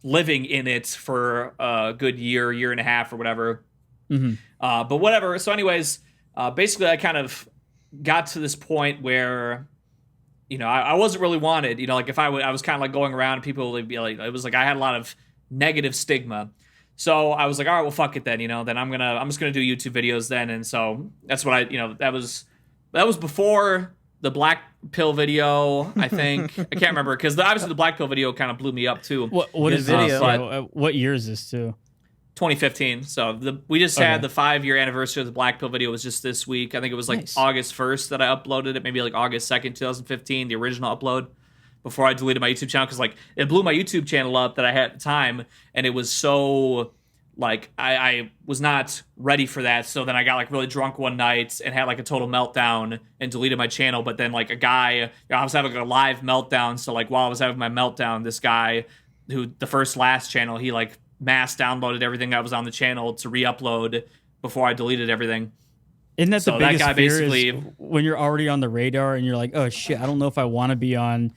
living in it for a good year and a half or whatever. Mm-hmm. But whatever. So anyways, basically I kind of got to this point where I wasn't really wanted. Like if I was kind of like going around and people would be like, it was like I had a lot of negative stigma. So I was like, all right, well, fuck it then. Then I'm just gonna do YouTube videos then. And so that's what that was before the Black Pill video, I think. I can't remember, because obviously the Black Pill video kind of blew me up too. What is video? this? What year is this too? 2015. So we just had the 5-year anniversary of the Black Pill video. Was just this week. I think it was like Nice. August 1st that I uploaded it, maybe like August 2nd, 2015, the original upload, before I deleted my YouTube channel, because like it blew my YouTube channel up that I had at the time, and it was so like I was not ready for that. So then I got like really drunk one night and had like a total meltdown and deleted my channel. But then like a guy, I was having a live meltdown. So like while I was having my meltdown, this guy who the last channel, he like mass downloaded everything that was on the channel to re-upload before I deleted everything. Isn't that So the that biggest guy fear basically- is when you're already on the radar and you're like, oh shit, I don't know if I want to be on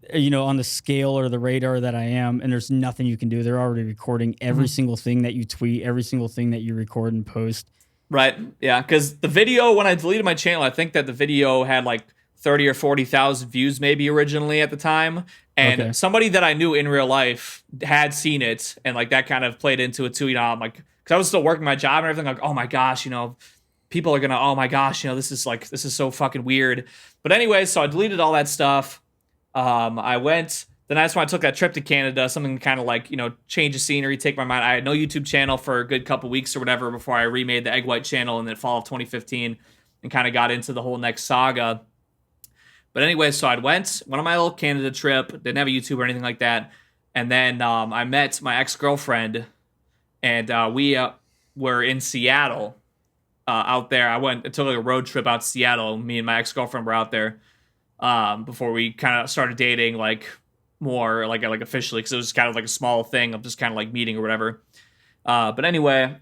the scale or the radar that I am, and there's nothing you can do. They're already recording every single thing that you tweet, every single thing that you record and post. Right. Yeah. Because the video, when I deleted my channel, I think that the video had like 30 or 40,000 views maybe originally at the time. And somebody that I knew in real life had seen it, and like that kind of played into it too. I'm like, because I was still working my job and everything, like, oh my gosh, people are gonna, oh my gosh, this is so fucking weird. But anyway, so I deleted all that stuff. Then that's when I took that trip to Canada, something kind of like, change the scenery, take my mind. I had no YouTube channel for a good couple weeks or whatever before I remade the Egg White channel in the fall of 2015 and kind of got into the whole next saga. But anyway, so I went on my little Canada trip, didn't have a YouTube or anything like that. And then I met my ex-girlfriend, and we were in Seattle out there. I took like a road trip out to Seattle. Me and my ex-girlfriend were out there before we kind of started dating, like more like officially, because it was kind of like a small thing of just kind of like meeting or whatever. But anyway,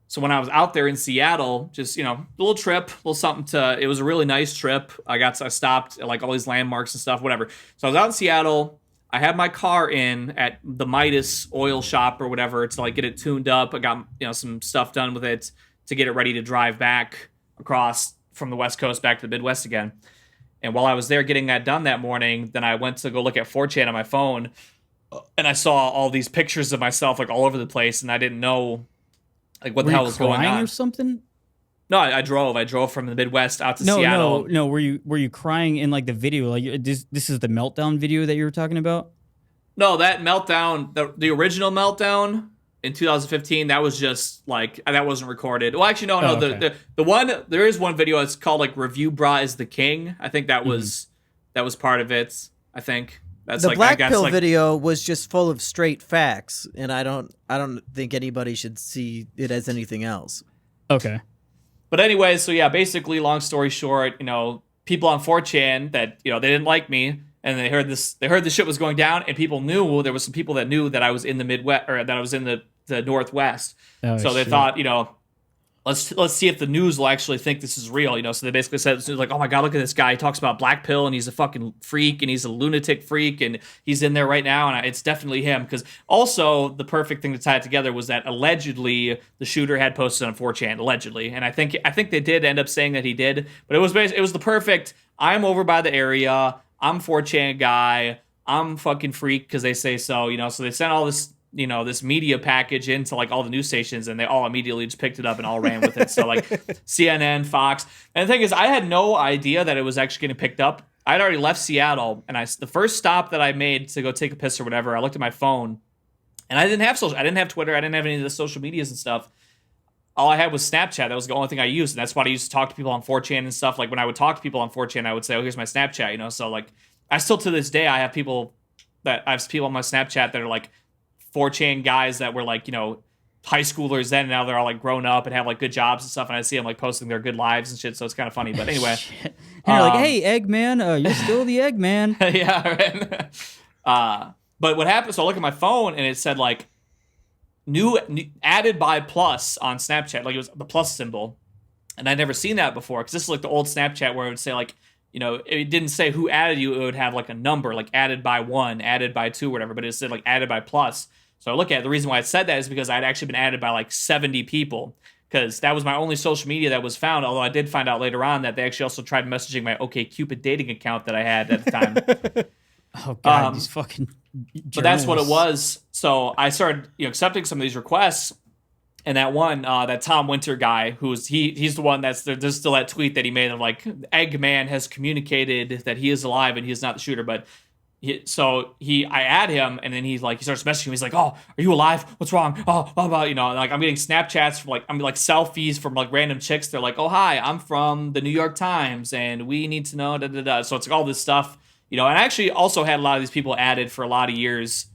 so when I was out there in Seattle, just, little trip, little something it was a really nice trip. I stopped at like all these landmarks and stuff, whatever. So I was out in Seattle. I had my car in at the Midas oil shop or whatever to like get it tuned up. I got, some stuff done with it to get it ready to drive back across from the West Coast back to the Midwest again. And while I was there getting that done that morning, then I went to go look at 4chan on my phone, and I saw all these pictures of myself like all over the place, and I didn't know like what the hell was going on. Or something? No, I drove from the Midwest out to Seattle. No. Were you crying in like the video? Like this is the meltdown video that you were talking about? No, that meltdown, the original meltdown in 2015, that was just like, that wasn't recorded. Well, actually, no. Okay. The one, there is one video. It's called like "Review Bra is the King." I think that was part of it. I think. That's The like, black I guess, pill like, video was just full of straight facts, and I don't think anybody should see it as anything else. Okay. But anyway, so yeah, basically, long story short, people on 4chan that, they didn't like me, and they heard the shit was going down, and people knew, there was some people that knew that I was in the Midwest, or that I was in the Northwest. Oh, so they shit. thought, let's see if the news will actually think this is real, So they basically said, like, oh my God, look at this guy. He talks about black pill, and he's a fucking freak, and he's a lunatic freak, and he's in there right now, and it's definitely him. Because also, the perfect thing to tie it together was that allegedly the shooter had posted on 4chan, allegedly, and I think they did end up saying that he did, but it was the perfect. I'm over by the area. I'm 4chan guy. I'm fucking freak because they say so, So they sent all this, this media package into like all the news stations, and they all immediately just picked it up and all ran with it. So like CNN, Fox. And the thing is, I had no idea that it was actually getting picked up. I'd already left Seattle, and the first stop that I made to go take a piss or whatever, I looked at my phone, and I didn't have Twitter. I didn't have any of the social medias and stuff. All I had was Snapchat. That was the only thing I used, and that's why I used to talk to people on 4chan and stuff. Like when I would talk to people on 4chan, I would say, "Oh, here's my Snapchat," So like, I still to this day I have people on my Snapchat that are like 4chan guys that were like, high schoolers then, and now they're all like grown up and have like good jobs and stuff, and I see them like posting their good lives and shit, so it's kind of funny. But anyway, And you're like, hey, Eggman, you're still the Eggman. yeah, right. But what happened? So I look at my phone, and it said like new added by plus on Snapchat, like it was the plus symbol, and I'd never seen that before, because this is like the old Snapchat where it would say like, it didn't say who added you, it would have like a number, like added by 1, added by 2, whatever, but it said like added by plus. So I look at it, the reason why it said that is because I'd actually been added by like 70 people, because that was my only social media that was found, although I did find out later on that they actually also tried messaging my OkCupid dating account that I had at the time. Oh, God, these fucking But that's what it journalists. was. So I started accepting some of these requests, and that one, that Tom Winter guy, he's the one there's still that tweet that he made of like, Eggman has communicated that he is alive and he is not the shooter, but I add him, and then he starts messaging me. He's like, "Oh, are you alive? What's wrong? Oh, blah, blah." Like I'm getting Snapchats from selfies from like random chicks. They're like, "Oh, hi, I'm from the New York Times, and we need to know da da da." So it's like all this stuff, And I actually also had a lot of these people added for a lot of years,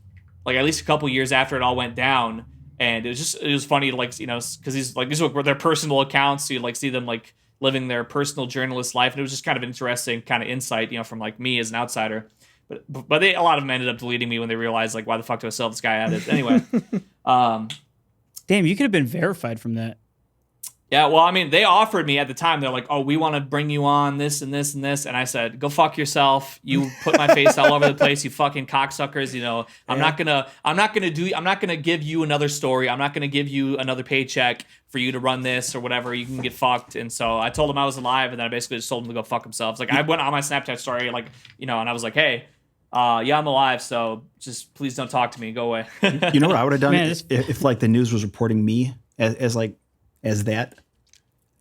like at least a couple years after it all went down. And it was funny to because these were their personal accounts. So you see them like living their personal journalist life, and it was just kind of interesting kind of insight, from like me as an outsider. But a lot of them ended up deleting me when they realized like, why the fuck do I still have this guy added? Anyway. Damn, you could have been verified from that. Yeah, well, I mean, they offered me at the time. They're like, "Oh, we want to bring you on this and this and this," and I said, "Go fuck yourself. You put my face all over the place. You fucking cocksuckers. I'm not gonna give you another story. I'm not gonna give you another paycheck for you to run this or whatever. You can get fucked." And so I told them I was alive, and then I basically just told them to go fuck themselves. Like I went on my Snapchat story, and I was like, "Hey, yeah, I'm alive. So just please don't talk to me. Go away." You know what I would have done Man, if like the news was reporting me as that,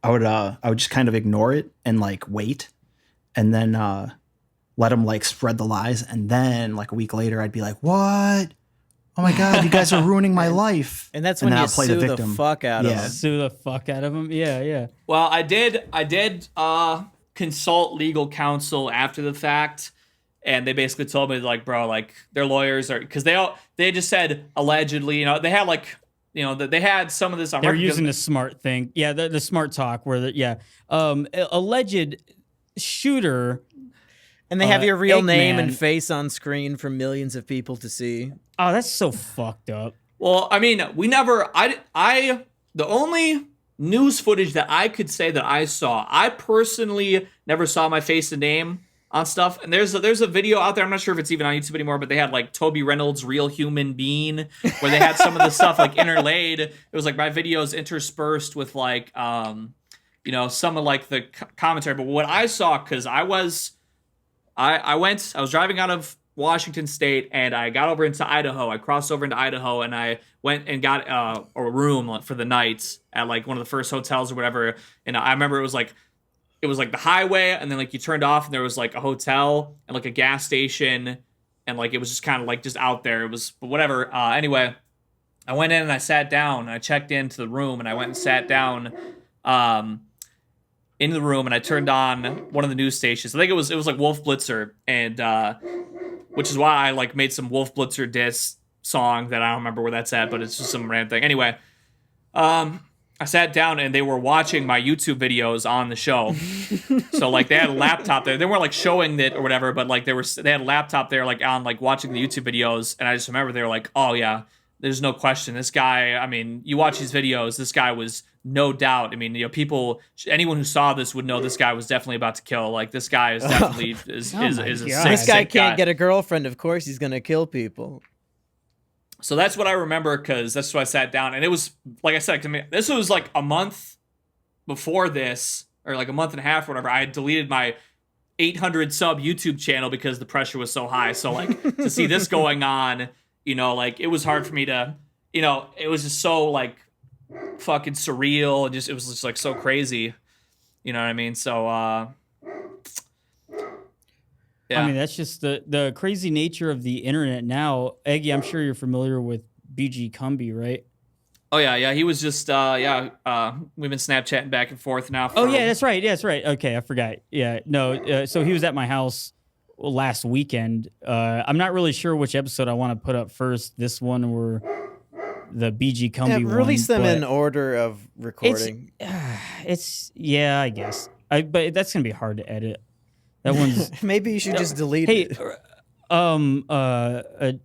I would just kind of ignore it and like wait, and then let them like spread the lies, and then like a week later I'd be like, "What? Oh my God, you guys are ruining my life!" And that's when then you I'll play sue the the victim. fuck out of Yeah. them. Sue the fuck out of him. Yeah. Well, I did consult legal counsel after the fact, and they basically told me like, bro, like their lawyers are, because they just said allegedly, they had like. They had some of this on They're record. using the smart thing. Yeah, the smart talk where alleged shooter. And they have your real name Eggman. and face on screen for millions of people to see. Oh, that's so fucked up. Well, I mean, the only news footage that I could say that I saw, I personally never saw my face and name on stuff. And there's a video out there, I'm not sure if it's even on YouTube anymore, but they had like Toby Reynolds' Real Human Being, where they had some of the stuff like interlaid. It was like my videos interspersed with like, some of like the commentary. But what I saw, because I was driving out of Washington State, and I got over into Idaho. I crossed over into Idaho, and I went and got a room for the night at like one of the first hotels or whatever. And I remember it was like the highway, and then like you turned off, and there was like a hotel and like a gas station, and like it was just kind of like just out there. It was, but whatever. Anyway, I went in and I sat down, and I checked into the room, and I went and sat down in the room, and I turned on one of the news stations. I think it was like Wolf Blitzer, and which is why I like made some Wolf Blitzer diss song that I don't remember where that's at, but it's just some random thing. Anyway, I sat down and they were watching my YouTube videos on the show. So like they had a laptop there. They weren't like showing it or whatever, but like they had a laptop there like on like watching the YouTube videos. And I just remember they were like, oh yeah, there's no question. This guy, I mean, you watch these videos, this guy was no doubt. I mean, you know, people, anyone who saw this would know this guy was definitely about to kill. Like this guy is definitely is a sick, This guy sick can't get a girlfriend. Of course, he's gonna kill people. So that's what I remember because that's why I sat down. And it was, like I said, to me, this was like a month before this, or like a month and a half or whatever. I had deleted my 800 sub YouTube channel because the pressure was so high. So like to see this going on, you know, like it was hard for me to, you know, it was just so like fucking surreal. And just, it was just like so crazy. You know what I mean? So, yeah. I mean, that's just the crazy nature of the internet now. Eggy, I'm sure you're familiar with BG Cumby, right? Oh yeah. He was just, we've been Snapchatting back and forth now. Oh yeah, that's right. Yeah, that's right. Okay, I forgot. Yeah, no. So he was at my house last weekend. I'm not really sure which episode I want to put up first. This one or the BG Cumby one. Release them in order of recording. It's yeah, I guess. But that's gonna be hard to edit. That one's maybe you should just delete hey, it. Mumke,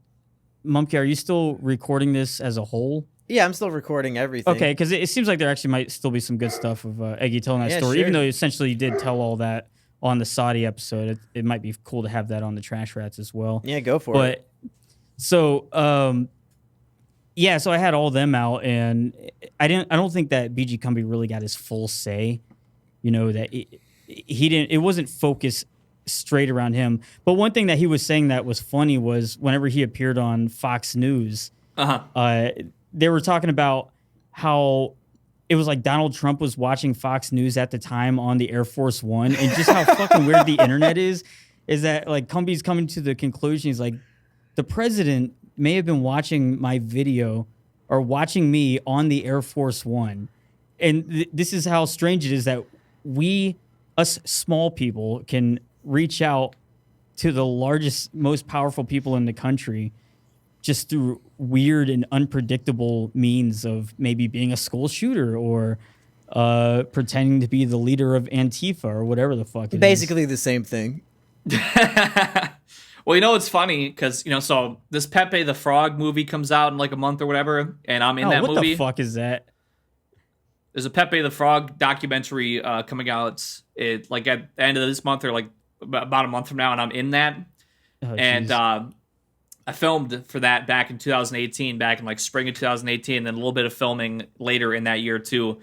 are you still recording this as a whole? Yeah, I'm still recording everything. Okay, because it seems like there actually might still be some good stuff of Eggy telling that story, sure. even though essentially you did tell all that on the Saudi episode. It might be cool to have that on the Trash Rats as well. Yeah, go for it. So, yeah, so I had all them out, and I don't think that BG Cumby really got his full say. You know that he didn't. It wasn't focused straight around him. But one thing that he was saying that was funny was whenever he appeared on Fox News, they were talking about how it was like Donald Trump was watching Fox News at the time on the Air Force One, and just how fucking weird the internet is that like Cumby's coming to the conclusion, he's like, the president may have been watching my video or watching me on the Air Force One. And this is how strange it is that us small people can reach out to the largest, most powerful people in the country just through weird and unpredictable means of maybe being a school shooter or pretending to be the leader of Antifa or whatever the fuck it is. Basically the same thing. Well, you know, it's funny because, you know, so this Pepe the Frog movie comes out in like a month or whatever, and I'm in that movie. What the fuck is that? There's a Pepe the Frog documentary coming out like at the end of this month or like about a month from now, and I'm in that. Oh, and I filmed for that back in 2018, back in like spring of 2018, and then a little bit of filming later in that year too.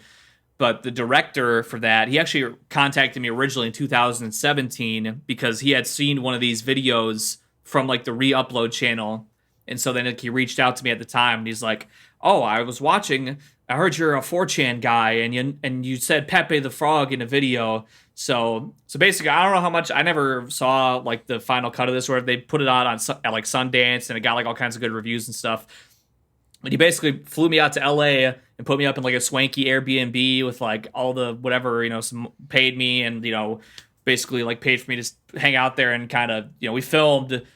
But the director for that, he actually contacted me originally in 2017 because he had seen one of these videos from like the re-upload channel. And so then like, he reached out to me at the time and he's like, oh, I was watching, I heard you're a 4chan guy and you said Pepe the Frog in a video. So basically, I don't know how much, I never saw like the final cut of this where they put it out at like Sundance and it got like all kinds of good reviews and stuff. But he basically flew me out to LA and put me up in like a swanky Airbnb with like all the whatever, you know, some paid me and, you know, basically like paid for me to hang out there and kind of, you know, we filmed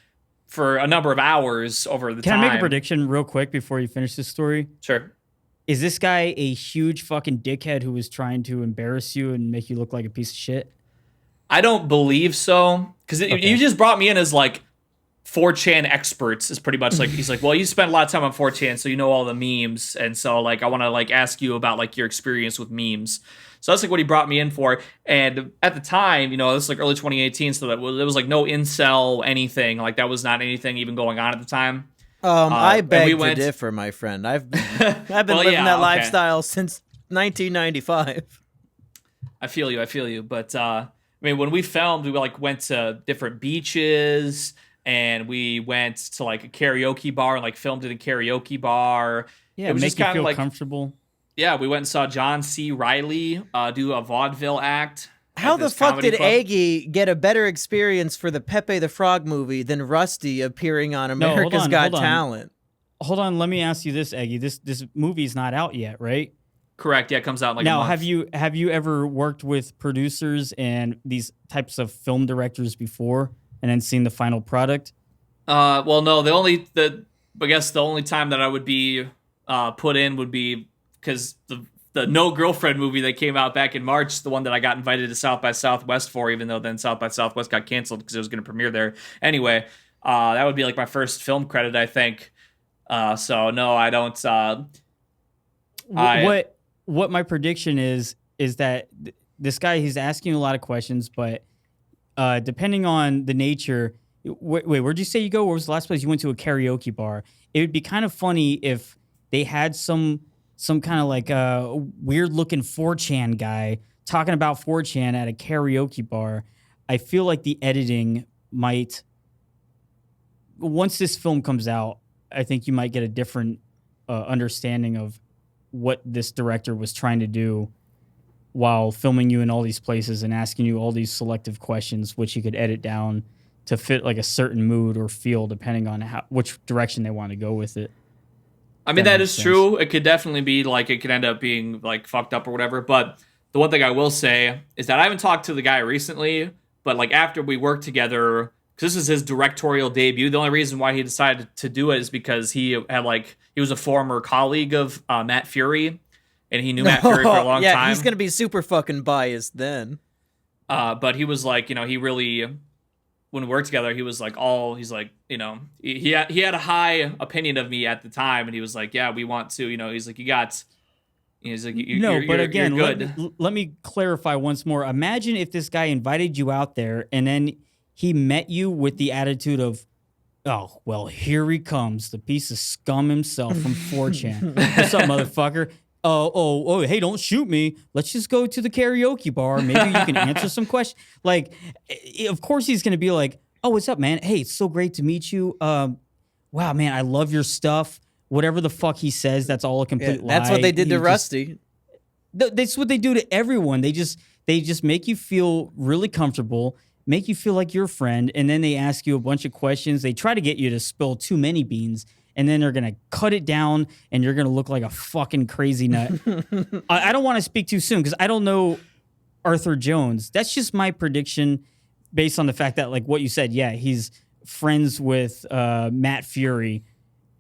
for a number of hours over the time. Can I make a prediction real quick before you finish this story? Sure. Is this guy a huge fucking dickhead who was trying to embarrass you and make you look like a piece of shit? I don't believe so. Because you just brought me in as like 4chan experts is pretty much like, he's like, well, you spent a lot of time on 4chan, so you know all the memes. And so like, I want to like ask you about like your experience with memes. So that's like what he brought me in for. And at the time, you know, this was like early 2018. So there was like no INCEL anything. Like that was not anything even going on at the time. I beg to differ, my friend. I've been living that lifestyle since 1995. I feel you. But I mean, when we filmed, we like went to different beaches and we went to like a karaoke bar and like filmed at a karaoke bar. Yeah, it was make just you kind feel of like comfortable. Yeah, we went and saw John C. Reilly do a vaudeville act. How the fuck did Eggy get a better experience for the Pepe the Frog movie than Rusty appearing on America's Got Talent? Hold on, let me ask you this, Eggy. This movie's not out yet, right? Correct. Yeah, it comes out in like now. a month. Have you ever worked with producers and these types of film directors before, and then seen the final product? Well, no, I guess the only time that I would be put in would be because the No Girlfriend movie that came out back in March, the one that I got invited to South by Southwest for, even though then South by Southwest got canceled because it was going to premiere there. Anyway, that would be like my first film credit, I think. So no, I don't. What my prediction is that this guy, he's asking you a lot of questions, but depending on the nature. Wait, where'd you say you go? Where was the last place you went to? A karaoke bar. It would be kind of funny if they had some kind of like a weird looking 4chan guy talking about 4chan at a karaoke bar. I feel like the editing might, once this film comes out, I think you might get a different understanding of what this director was trying to do while filming you in all these places and asking you all these selective questions, which you could edit down to fit like a certain mood or feel depending on which direction they want to go with it. I mean, that is true. It could definitely be like, it could end up being like fucked up or whatever. But the one thing I will say is that I haven't talked to the guy recently, but like after we worked together, because this is his directorial debut, the only reason why he decided to do it is because he was a former colleague of Matt Fury, and he knew Matt Fury for a long time. Yeah, he's going to be super fucking biased then. But he was like, he really, when we worked together, he was like he had a high opinion of me at the time, and he was like, yeah, we want to, he's like, let me clarify once more. Imagine if this guy invited you out there and then he met you with the attitude of, oh, well, here he comes, the piece of scum himself from 4chan. What's up, motherfucker? Oh, hey, don't shoot me. Let's just go to the karaoke bar. Maybe you can answer some questions. Like, of course he's going to be like, oh, what's up, man? Hey, it's so great to meet you. Wow, man, I love your stuff. Whatever the fuck he says, that's all a complete lie. That's what they did to Rusty. That's what they do to everyone. They just make you feel really comfortable, make you feel like you're a friend, and then they ask you a bunch of questions. They try to get you to spill too many beans, and then they're going to cut it down, and you're going to look like a fucking crazy nut. I don't want to speak too soon, because I don't know Arthur Jones. That's just my prediction based on the fact that, like what you said, yeah, he's friends with Matt Fury,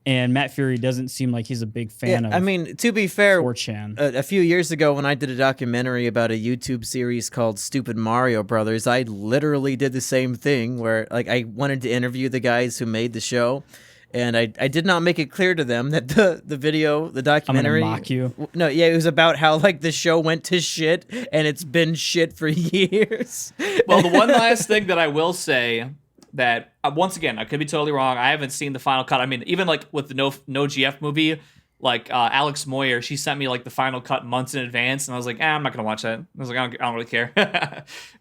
and Matt Fury doesn't seem like he's a big fan of. I mean, to be fair, 4chan. A few years ago when I did a documentary about a YouTube series called Stupid Mario Brothers, I literally did the same thing where like I wanted to interview the guys who made the show. And I did not make it clear to them that the documentary. I'm gonna mock you. No, yeah, it was about how like the show went to shit and it's been shit for years. Well, the one last thing that I will say that once again, I could be totally wrong. I haven't seen the final cut. I mean, even like with the No GF movie, like Alex Moyer, she sent me like the final cut months in advance, and I was like, I'm not gonna watch that. I was like, I don't really care.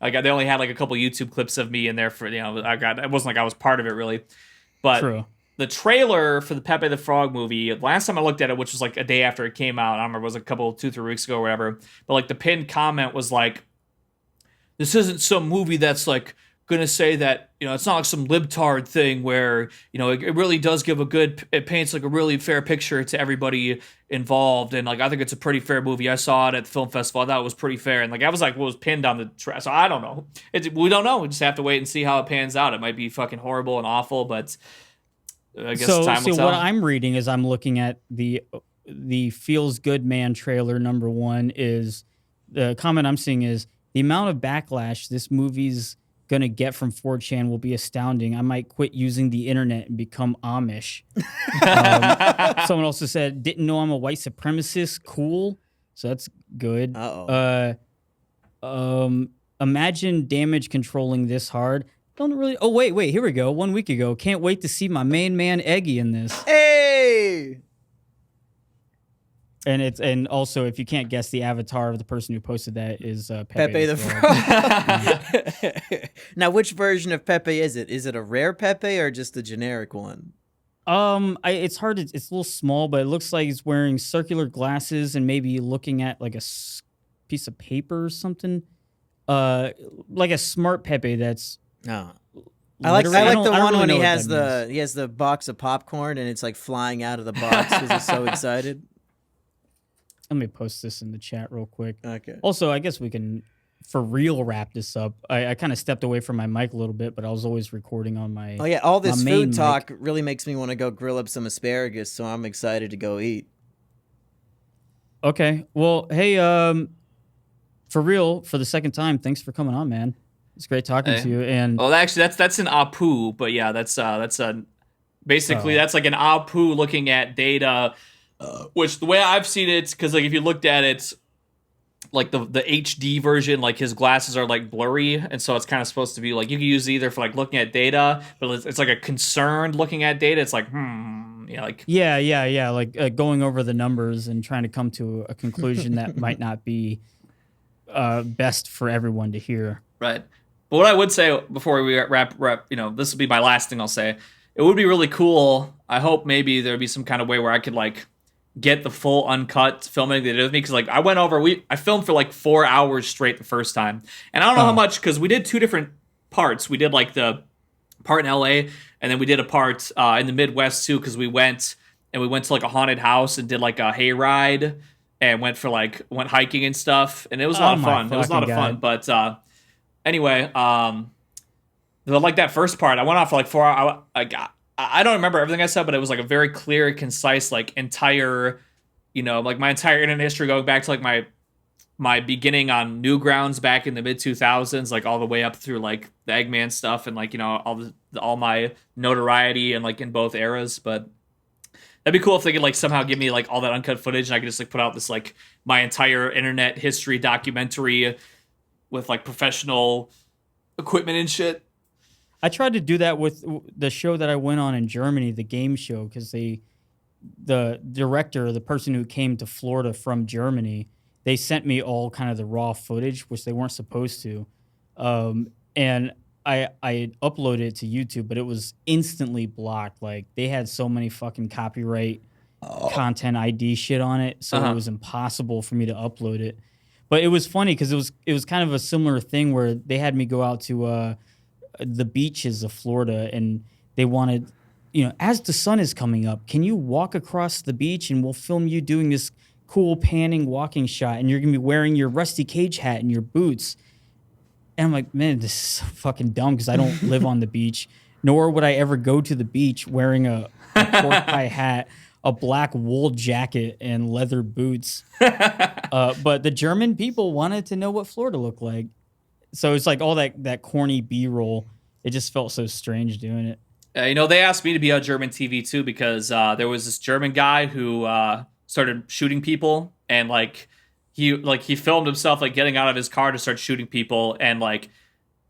Like they only had like a couple YouTube clips of me in there for it wasn't like I was part of it really, but. True. The trailer for the Pepe the Frog movie, last time I looked at it, which was like a day after it came out, I don't remember, it was a couple, 2-3 weeks ago or whatever, but like the pinned comment was like, this isn't some movie that's like gonna say that, it's not like some libtard thing where, it really does give it paints like a really fair picture to everybody involved, and like I think it's a pretty fair movie. I saw it at the film festival, I thought it was pretty fair, and like I was like, what was pinned on the so I don't know. We don't know, we just have to wait and see how it pans out. It might be fucking horrible and awful, but I guess time will tell. What I'm reading is I'm looking at the Feels Good Man trailer. Number one is the comment I'm seeing is the amount of backlash this movie's gonna get from 4chan will be astounding. I might quit using the internet and become Amish. Someone also said, didn't know I'm a white supremacist. Cool. So that's good. Imagine damage controlling this hard. Don't really. Oh, wait. Here we go. 1 week ago. Can't wait to see my main man Eggy in this. Hey! And also, if you can't guess, the avatar of the person who posted that is Pepe the Frog. Now, which version of Pepe is it? Is it a rare Pepe or just a generic one? It's hard. It's a little small, but it looks like he's wearing circular glasses and maybe looking at like a piece of paper or something. Like a smart Pepe that's. No. I like the one when he has the box of popcorn and it's like flying out of the box because he's so excited. Let me post this in the chat real quick. Okay. Also, I guess we can for real wrap this up. I kind of stepped away from my mic a little bit, but I was always recording on my. Oh yeah, all this my main food talk mic. really makes me want to go grill up some asparagus, so I'm excited to go eat. Okay. Well, hey, for real, for the second time, thanks for coming on, man. It's great talking to you. And Well, actually, that's an Apu, but yeah, that's basically that's like an Apu looking at data, which the way I've seen it, because like if you looked at it, like the HD version, like his glasses are like blurry, and so it's kind of supposed to be like you can use it either for like looking at data, but it's like a concerned looking at data. It's like yeah, like going over the numbers and trying to come to a conclusion that might not be best for everyone to hear. Right. But what I would say before we wrap, this will be my last thing I'll say. It would be really cool. I hope maybe there'd be some kind of way where I could like get the full uncut filming they did with me, because like I went over, I filmed for like 4 hours straight the first time, and I don't know how much, because we did 2 different parts. We did like the part in LA, and then we did a part in the Midwest too, because we went to like a haunted house and did like a hayride and went hiking and stuff, and it was a lot of fun. It was a lot of fun, but anyway, like that first part, I went off for like 4 hours. I don't remember everything I said, but it was like a very clear, concise, like entire, like my entire internet history going back to like my beginning on Newgrounds back in the mid 2000s, like all the way up through like the Eggman stuff and like all my notoriety and like in both eras. But that'd be cool if they could like somehow give me like all that uncut footage and I could just like put out this like my entire internet history documentary with like professional equipment and shit. I tried to do that with the show that I went on in Germany, the game show, because the director, the person who came to Florida from Germany, they sent me all kind of the raw footage, which they weren't supposed to. And I uploaded it to YouTube, but it was instantly blocked. Like they had so many fucking copyright content ID shit on it, so it was impossible for me to upload it. But it was funny because it was kind of a similar thing where they had me go out to the beaches of Florida, and they wanted, as the sun is coming up, can you walk across the beach and we'll film you doing this cool panning walking shot, and you're gonna be wearing your Rusty Cage hat and your boots. And I'm like, man, this is so fucking dumb because I don't live on the beach, nor would I ever go to the beach wearing a pork pie hat, a black wool jacket, and leather boots. But the German people wanted to know what Florida looked like. So it's like all that corny B-roll. It just felt so strange doing it. They asked me to be on German TV too because there was this German guy who started shooting people, and he filmed himself like getting out of his car to start shooting people, and like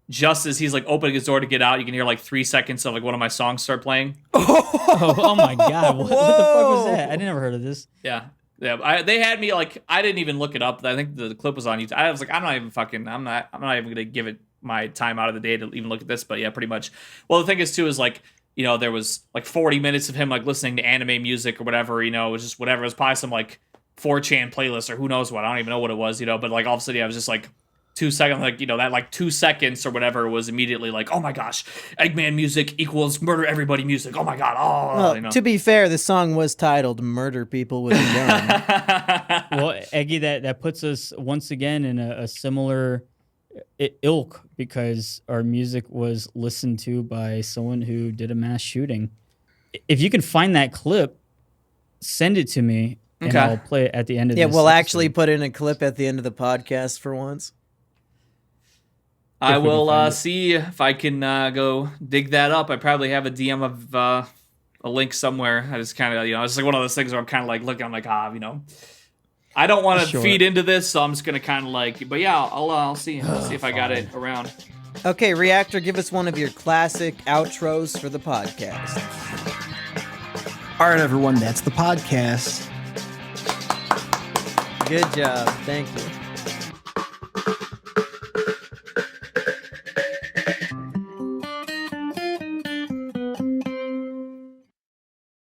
just as he's like opening his door to get out, you can hear like 3 seconds of like one of my songs start playing. Oh my god! What the fuck was that? I never heard of this. Yeah. They had me like I didn't even look it up. I think the clip was on YouTube. I was like, I'm not even gonna give it my time out of the day to even look at this. But yeah, pretty much. Well, the thing is too is like there was like 40 minutes of him like listening to anime music or whatever. It was just whatever. It was probably some like 4chan playlist or who knows what. I don't even know what it was. But like all of a sudden I was just like 2 seconds, like that like 2 seconds or whatever was immediately like, oh my gosh, Eggman music equals murder everybody music. Oh my god. Well, to be fair, the song was titled "Murder People with a Gun." Well, Eggy, that puts us once again in a similar ilk because our music was listened to by someone who did a mass shooting. If you can find that clip, send it to me and I'll play it at the end of this. Yeah, we'll episode. actually put in a clip at the end of the podcast for once. I will see if I can go dig that up. I probably have a DM of a link somewhere. I just kind of, it's like one of those things where I'm kind of like looking, I'm like, I don't want to feed into this, so I'm just going to kind of like, but yeah, I'll see if I got it around. Okay, Reactor, give us one of your classic outros for the podcast. All right, everyone, that's the podcast. Good job. Thank you.